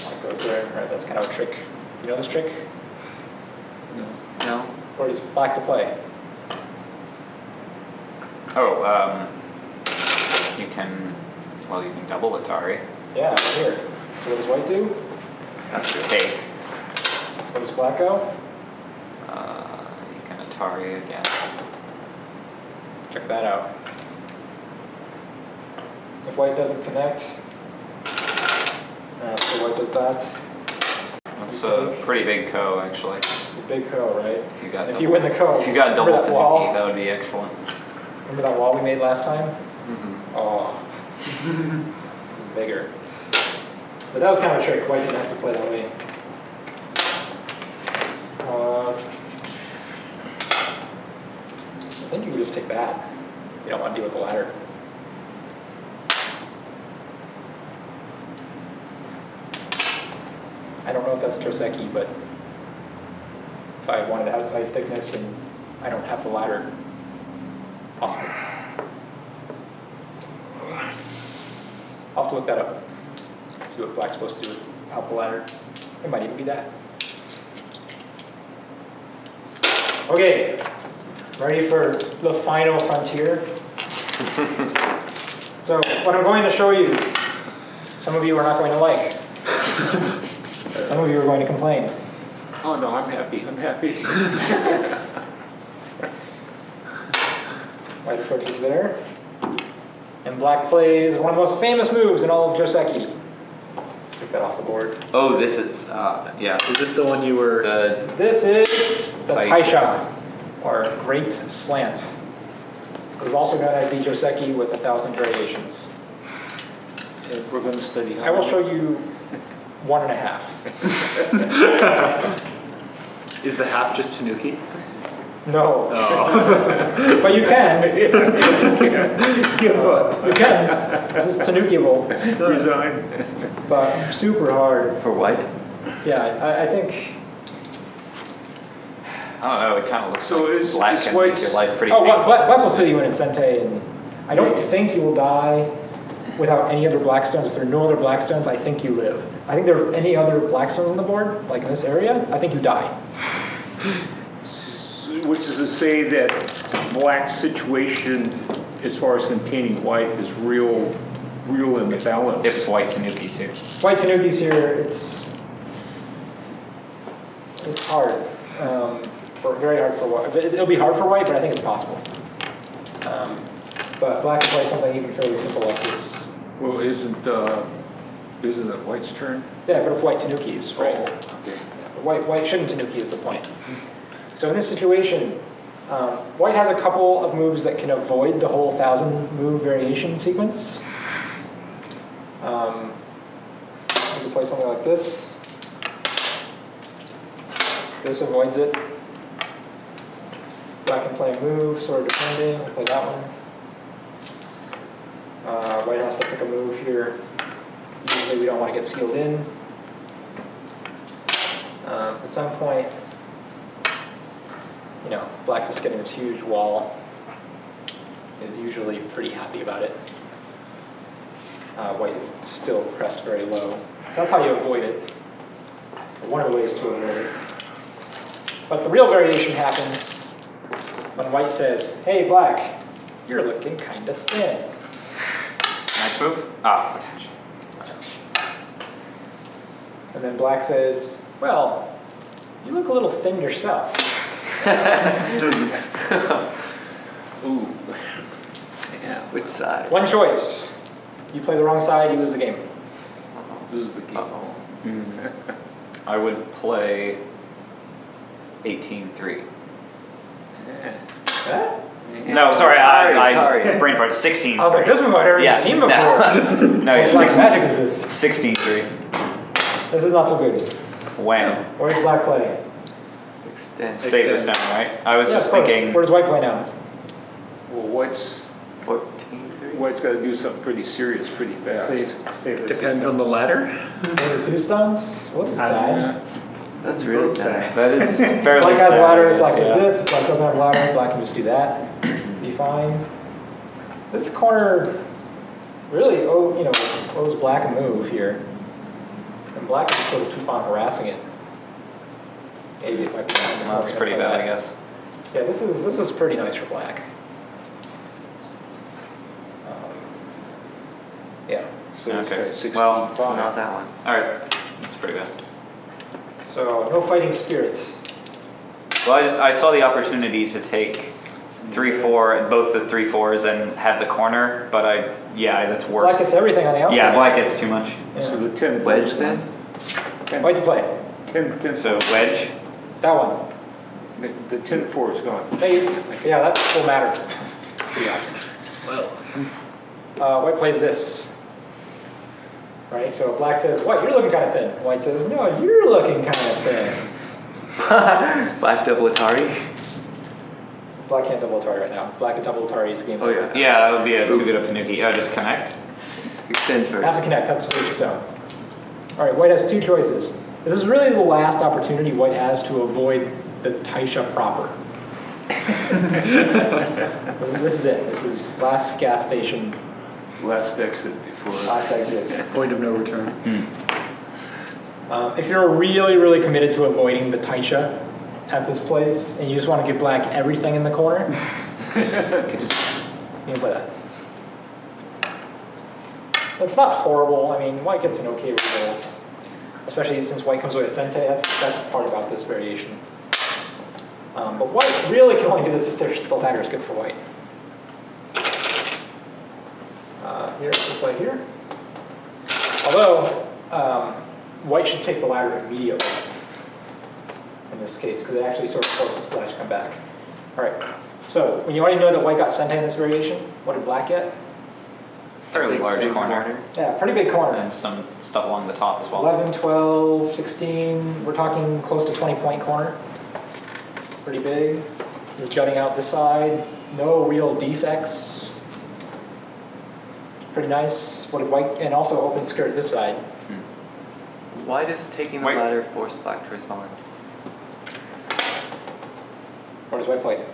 White goes there. All right, that's kind of a trick. You know this trick? No? Or is black to play? Oh, you can double Atari. Yeah, here. So what does white do? Take. What does black go? You can Atari again. Check that out. If white doesn't connect, so white does that. That's a pretty big co, actually. The big co, right? If you got If double, you win the co, if you got remember double that wall? Tanuki, that would be excellent. Remember that wall we made last time? Mm-hmm. Oh, bigger. But that was kind of a trick. White didn't have to play that way. I think you could just take that. You don't want to deal with the ladder. I don't know if that's Joseki, but if I wanted outside thickness and I don't have the ladder, possible. I'll have to look that up. See what black's supposed to do without the ladder. It might even be that. Okay, ready for the final frontier? So what I'm going to show you, some of you are not going to like. Some of you are going to complain. Oh, no, I'm happy, I'm happy. White approaches there. And black plays one of the most famous moves in all of Joseki. Take that off the board. Oh, this is yeah. Is this the one you were? This is the Taisha. Taisha, or Great Slant. It is also known as the Joseki with 1,000 variations. And we're gonna study how. I will show you 1.5. Is the half just Tanuki? No, Oh. but you can. Give up. You can. This is Tanuki-able, Resign. but super hard. For white? Yeah, I think. I don't know. It kind of looks So like is- black is can make white's- your life pretty Oh, painful. Black will see you in Sente, and I don't think you will die without any other black stones. If there are no other black stones, I think you live. I think there are any other black stones on the board, like in this area, I think you die. Which is to say that black's situation as far as containing white is real in the balance. If white Tanuki too. White Tanuki's here, it's hard. Very hard for white. It'll be hard for white, but I think it's possible. But black can play something even fairly simple like this. Well, isn't it white's turn? Yeah, but if white Tanuki's, right? Oh, okay. White shouldn't Tanuki is the point. So in this situation, white has a couple of moves that can avoid the whole 1,000 move variation sequence. You can play something like this. This avoids it. Black can play a move, sort of depending. We'll play that one. White has to pick a move here. Usually we don't want to get sealed in. At some point, black's just getting this huge wall. Is usually pretty happy about it. White is still pressed very low. So that's how you avoid it. One of the ways to avoid it. But the real variation happens when white says, "Hey, black, you're looking kind of thin." Next move. Ah, attach. And then black says, "Well, you look a little thin yourself." Ooh. Yeah, which side? One choice. You play the wrong side, you lose the game. Lose the game. Uh-oh. I would play 18-3. Huh? No, sorry, I Sorry. brain fart. 16. I was like, this move I've already seen before. No, What yeah, black 16, magic is this? 16-3. This is not so good. Wham. Where does black play? Extend. Save this down, right? I was Yeah, just of course. thinking. Where does white play now? Well, white's 14-3? got to do something pretty serious pretty fast. Save the Depends on the ladder. Say the two stones? What's his I don't side? That's really Both sad. That is fairly Black has sad, ladder, I black guess, does yeah. this, black doesn't have ladder, black can just do that. Be fine. This corner really owes black a move here. And black can sort of keep on harassing it. Maybe it might be down. Well, that's pretty bad, I guess. Yeah, this is pretty nice for black. Yeah. So it's Okay. got 16. Well, Not that one. Alright, that's pretty bad. So no fighting spirit. Well, I saw the opportunity to take 3-4, both the 3-4s, and have the corner, but that's worse. Black gets everything on the outside. Yeah, black gets too much. Yeah. So the 10 Wedge then? 10, White to play. 10 So wedge. That one. the 10-4 is gone. Hey, yeah, that will matter. White plays this. Right, so black says, "White, you're looking kind of thin." White says, "No, you're looking kind of thin." Black double Atari? Black can't double Atari right now. Black can double Atari is the game's Oh, over. yeah. Yeah, that would be a too good a Panuki. Just connect. Extend Have first. to connect, have to save stone. All right, white has two choices. This is really the last opportunity white has to avoid the Taisha proper. This is it. This is last gas station, Last exit before. last exit. Point of no return. If you're really, really committed to avoiding the Taisha at this place, and you just want to give black everything in the corner, you can play that. It's not horrible. I mean, white gets an okay result. especially since white comes away with sente. That's the best part about this variation. But white really can only do this if the ladder is good for white. Here, we'll play here. Although, white should take the ladder immediately in this case, because it actually sort of forces black to come back. All right, so when you already know that white got sente in this variation, what did black get? Fairly large corner. Yeah, pretty big corner. And some stuff along the top as well. 11, 12, 16, we're talking close to 20-point corner. Pretty big. It's jutting out this side. No real defects. Pretty nice. What did white, and also open skirt this side. Why does taking the Wait. ladder force black to respond? What does white play?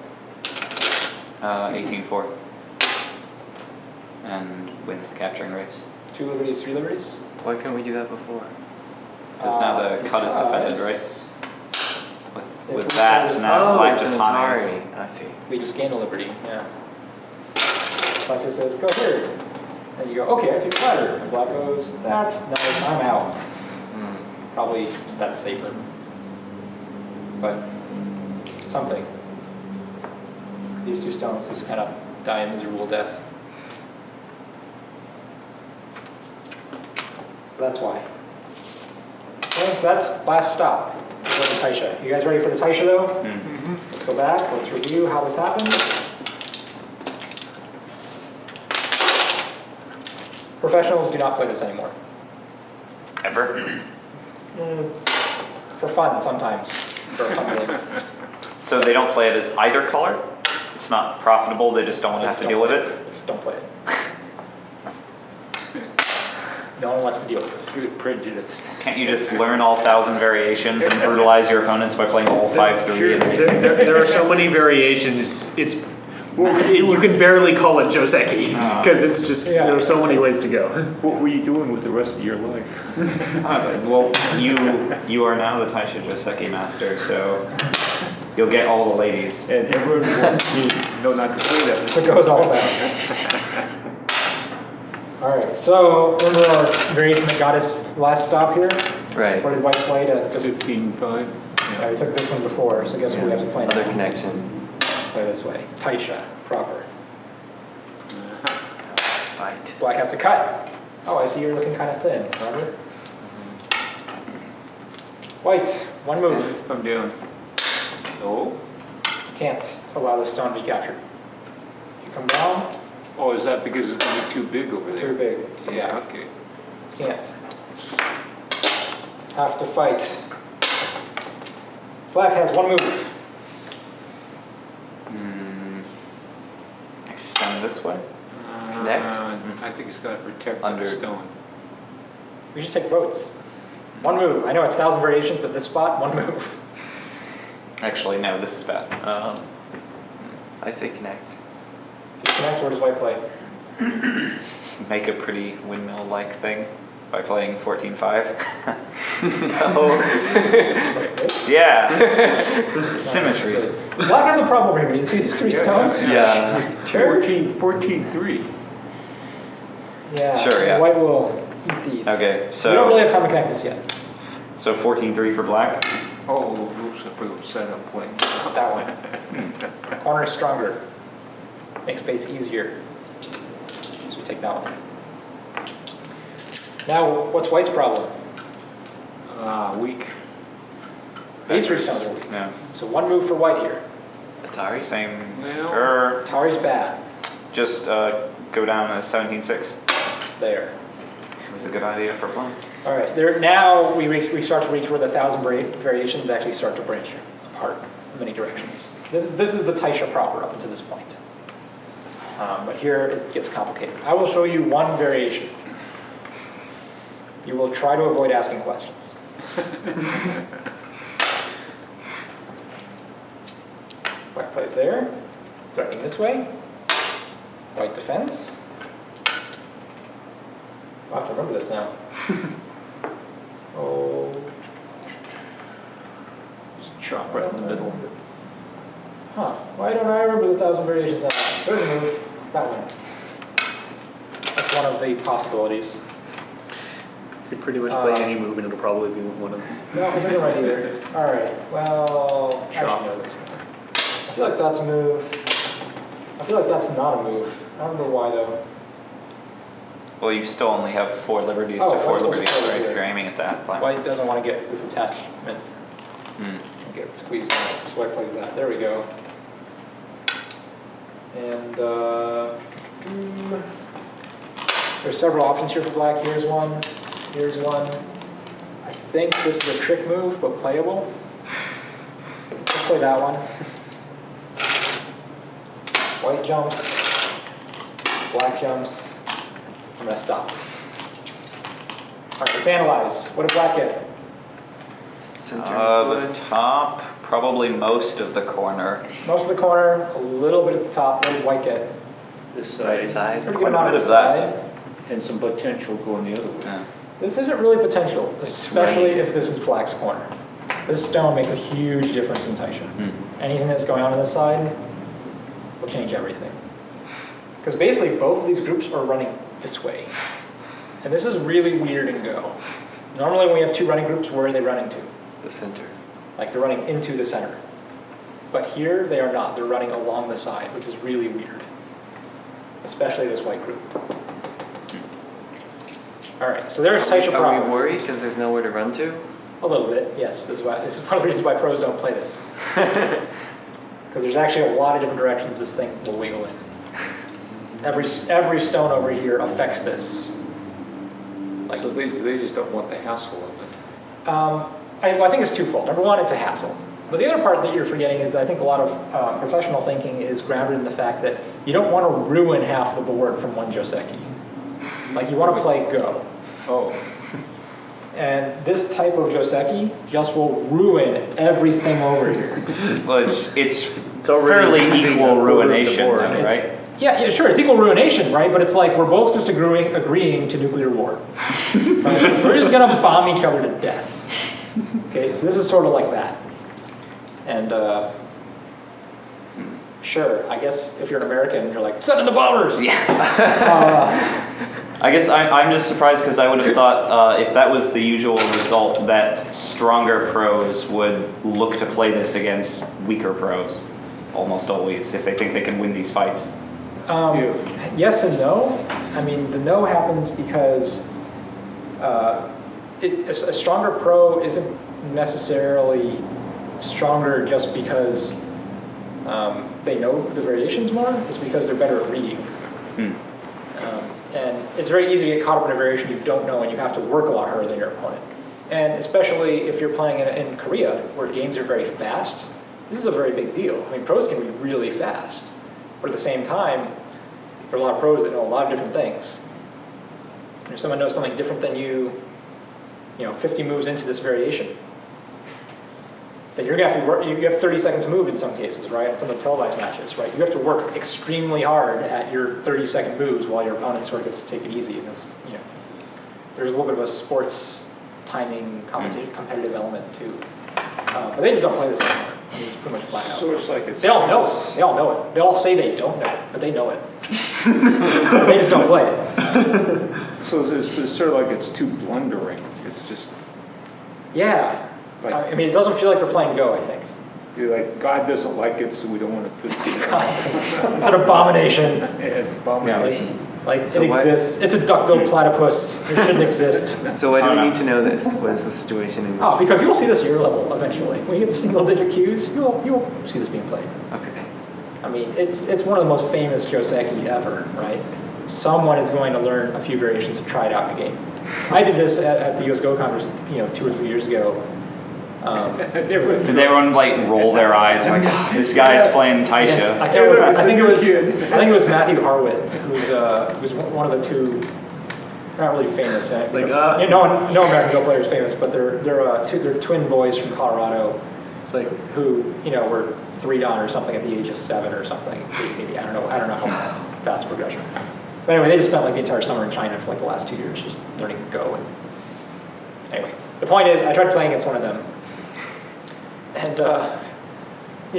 18-4. And wins the capturing race. 2 liberties, 3 liberties? Why couldn't we do that before? Because now the cut is defended, right? If With we that, close- now black it's just an honors. Atari. I see. We just gain a liberty, yeah. Black just says, go here. And you go, okay, I take the ladder. And black goes, that's nice, I'm out. Probably that's safer. But something. These 2 stones just kind of die a miserable death. So that's why. Okay, so that's last stop. For the Taisha. You guys ready for the Taisha though? Let's go back, let's review how this happened. Professionals do not play this anymore. Ever. For fun sometimes. For a fun game. So they don't play it as either color? It's not profitable, they just don't want to have to deal with it? Just don't play it. No one wants to deal with this. You're prejudiced. Can't you just learn all 1,000 variations and brutalize your opponents by playing all 5-3? Sure, there are so many variations. You can barely call it Joseki because it's just there are so many ways to go. What were you doing with the rest of your life? Well, you are now the Taisha Joseki master, so you'll get all the ladies. And everyone wants me to know not to play that. That's what it goes all about. Alright, so remember our variation that got us last stop here? Right. What did white play to just... 15-5. Yeah, we took this one before, so guess what we have to play now? Other connection. Play this way. Taisha, proper. Fight. Black has to cut. Oh, I see you're looking kind of thin, remember? White, one move. Come down. Oh? Can't allow the stone to be captured. You come down, Oh, is that because it's going to be too big over there? too big. Yeah, okay. Can't. Have to fight. Black has one move. Extend this way? Connect? I think it's got to protect Under- the stone. We should take votes. One move. I know it's 1,000 variations, but this spot, one move. Actually, no, this is bad. I say connect. Do you connect or does white play? Make a pretty windmill-like thing by playing 14-5. No. Like this? Yeah, it's symmetry. Black has a problem over here. You see these 3 stones? Yeah. Sure. 14-3. Yeah. Sure, yeah. White will eat these. Okay, We don't really so have time to connect this yet. 14-3 for black. Oh, those are for the set I'm playing. That one. Corner is stronger. Makes space easier. So we take that one. Now, what's white's problem? Weak. These 3 stones are weak. No, So one move for white here. Atari? same. Well- Or Tari's bad. just go down to 17-6. There. It was a good idea for black. All right. There. Now we start to reach where the 1,000 variations actually start to branch apart in many directions. This is the Taisha proper up until this point. But here it gets complicated. I will show you one variation. You will try to avoid asking questions. Black plays there, threatening this way. White defends. I'll have to remember this now. Oh. Just chop right in the middle. Huh. Why don't I remember the 1,000 variations now? There's a move. That one. That's one of the possibilities. You could pretty much play any move and it'll probably be one of them. No, this isn't right here. All right. Well, I should know this one. I feel like that's a move. I feel like that's not a move. I don't know why though. Well, you still only have 4 liberties Oh, to 4 I'm supposed to liberties, play right? here. If you're aiming at that. But, White doesn't want to get this attachment. Get squeezed out. So White plays that. There we go. And there's several options here for black. Here's one. Here's one. I think this is a trick move, but playable. Let's play that one. White jumps. Black jumps. I'm gonna stop. All right, let's analyze. What did black get? the top, probably most of the corner. Most of the corner, a little bit at the top. What did white get? This Right side, side. Pretty Quite good a amount bit of of the that. side. and some potential going the other way. Yeah. This isn't really potential, especially Right. if this is black's corner. This stone makes a huge difference in Taisha. Anything that's going on this side will change everything. Because basically both of these groups are running this way. And this is really weird in Go. Normally when we have 2 running groups, where are they running to? The center. Like they're running into the center. But here they are not, they're running along the side, which is really weird. Especially this white group. All right, so there's Taisha Are proper. we worried because there's nowhere to run to? A little bit, yes. This is one of the reasons why pros don't play this. Because there's actually a lot of different directions this thing will wiggle in. Every stone over here affects this. Like, So they just don't want the hassle of it. I think it's twofold. Number one, it's a hassle. But the other part that you're forgetting is I think a lot of professional thinking is grounded in the fact that you don't want to ruin half the board from one Joseki. Like you want to play Go. Oh, And this type of Joseki just will ruin everything over here. Well, it's already fairly losing a equal quarter of the ruination, board. then, It's- right? Yeah, sure, it's equal ruination, right? But it's like we're both just agreeing to nuclear war. Right? We're just gonna bomb each other to death. Okay, so this is sort of like that. And sure, I guess if you're an American, you're like, send in the bombers! Yeah. I guess I'm just surprised because I would have thought if that was the usual result that stronger pros would look to play this against weaker pros. Almost always, if they think they can win these fights. Yes and no. I mean, the no happens because a stronger pro isn't necessarily stronger just because they know the variations more. It's because they're better at reading. And it's very easy to get caught up in a variation you don't know and you have to work a lot harder than your opponent. And especially if you're playing in Korea, where games are very fast, this is a very big deal. I mean, pros can be really fast. But at the same time, there are a lot of pros that know a lot of different things. And if someone knows something different than you 50 moves into this variation, then you're gonna have to work. You have 30 seconds to move in some cases, right? In some of the televised matches, right? You have to work extremely hard at your 30-second moves while your opponent sort of gets to take it easy. And that's, there's a little bit of a sports timing competitive element too. But they just don't play this anymore. I mean, it's pretty much flat out. so it's like it's. They all know it. They all know it. They all say they don't know it, but they know it. They just don't play it. So it's sort of like it's too blundering. It's just Yeah. like, I mean, it doesn't feel like they're playing Go, I think. you're like, God doesn't like it, so we don't want to put it. It's an abomination. It's an abomination. Like, So it why- exists. It's a duck-billed platypus. It shouldn't exist. So why do we need to know this? What is the situation in Oh, because you will see this at your level eventually. When you get to single-digit Qs, you will see this being played. Okay. I mean, it's one of the most famous Joseki ever, right? Someone is going to learn a few variations and try it out in a game. I did this at the US Go Congress, 2 or 3 years ago. Did everyone roll their eyes like, this guy's playing Taisha? Yes, I can't remember. I think it was Matthew Harwood, who's one of the 2. Not really famous. No American Go player is famous, but they're twin boys from Colorado. It's like Who were 3-dan or something at the age of 7 or something. Maybe I don't know how fast the progression. But anyway, they just spent the entire summer in China for the last 2 years just learning Go. And anyway, the point is, I tried playing against one of them, and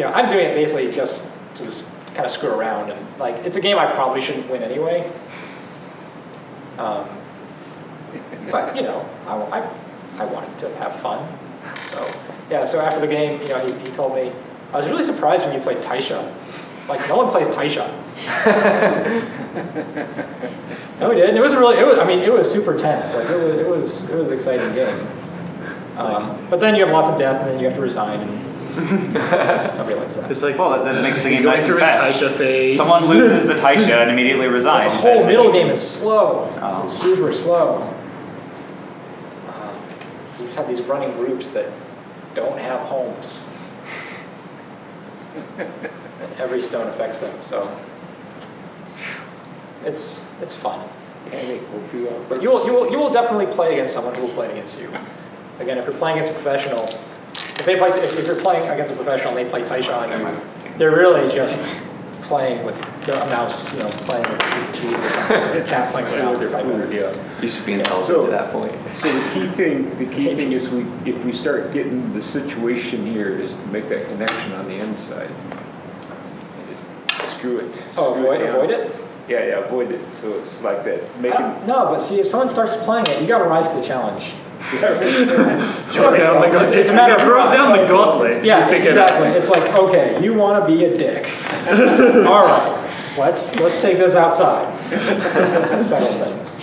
I'm doing it basically just to kind of screw around, and it's a game I probably shouldn't win anyway. But, you know, I wanted to have fun. So, yeah, so after the game, you know, he told me, I was really surprised when you played Taisha. Like, no one plays Taisha. So we did, and it was it was super tense. Like, it was an exciting game. But then you have lots of death, and then you have to resign, and nobody likes that. It's like, Well, that makes the he's game going nice through and his fast. Taisha phase. Someone loses the Taisha and immediately But resigns. the whole middle game is slow. Oh. It's super slow. You just have these running groups that don't have homes. And every stone affects them, so it's fun. But you will definitely play against someone who will play against you. Again, if you're playing against a professional, if you're playing against a professional and they play Taisha on you, they're really just playing with a mouse, you know, playing with a piece of cheese or something, or a cat playing with a mouse. Type of- Yeah. You should be insulted So- to that point. So the key thing is if we start getting the situation here is to make that connection on the inside. And just screw it. Oh, Screw down. avoid it? Yeah, avoid it. So it's like that. Make it. No, but see, if someone starts playing it, you got to rise to the challenge. Throw down the It's a matter of throws down the like, gauntlet. Yeah, You it's pick it up. exactly. It's like, okay, you want to be a dick. All right, let's take this outside. Let's settle things.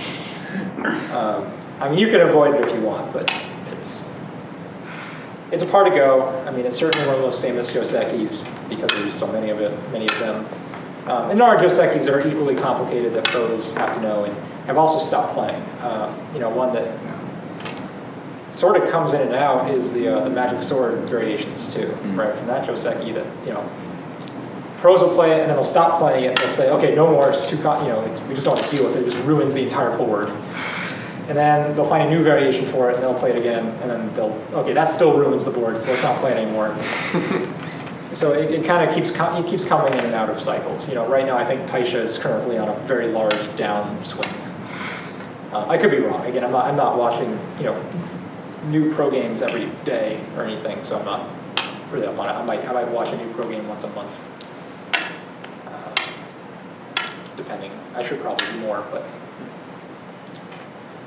I mean, you can avoid it if you want, but it's a part to go. I mean, it's certainly one of the most famous Josekis because there's so many of them. And there are Josekis that are equally complicated that pros have to know and have also stopped playing. You know, one that sort of comes in and out is the magic sword variations too, right? From that Joseki that, you know, pros will play it and then they'll stop playing it and they'll say, okay, no more, it's too, we just don't have to deal with it, it just ruins the entire board. And then they'll find a new variation for it and they'll play it again and then okay, that still ruins the board, so let's not play it anymore. So it kind of keeps coming in and out of cycles. You know, right now I think Taisha is currently on a very large downswing. I could be wrong. Again, I'm not watching, you know, new pro games every day or anything, so I'm not really up on it. I might watch a new pro game once a month, depending. I should probably do more, but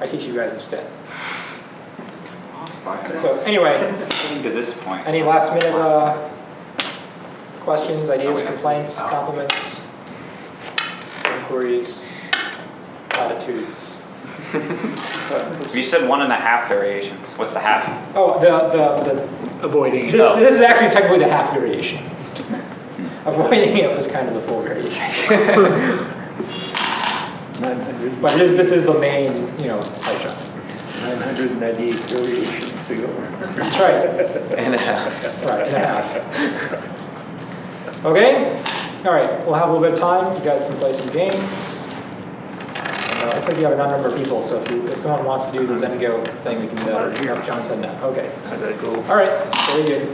I teach you guys instead. So anyway, Getting to this point. any last minute questions, ideas, complaints, compliments, inquiries, platitudes? You said 1.5 variations. What's the half? Oh, the Avoiding it. this is actually technically the half variation. Avoiding it was kind of the full variation. 900, But this is the main, you know, Taisha. 998 variations to go. That's right. And a half. Right, and a half. Okay? All right, we'll have a little bit of time. You guys can play some games. Looks like you have a number of people, so if someone wants to do the Zengo thing, we can do that. John said no. Okay. How'd that go? All right, very good.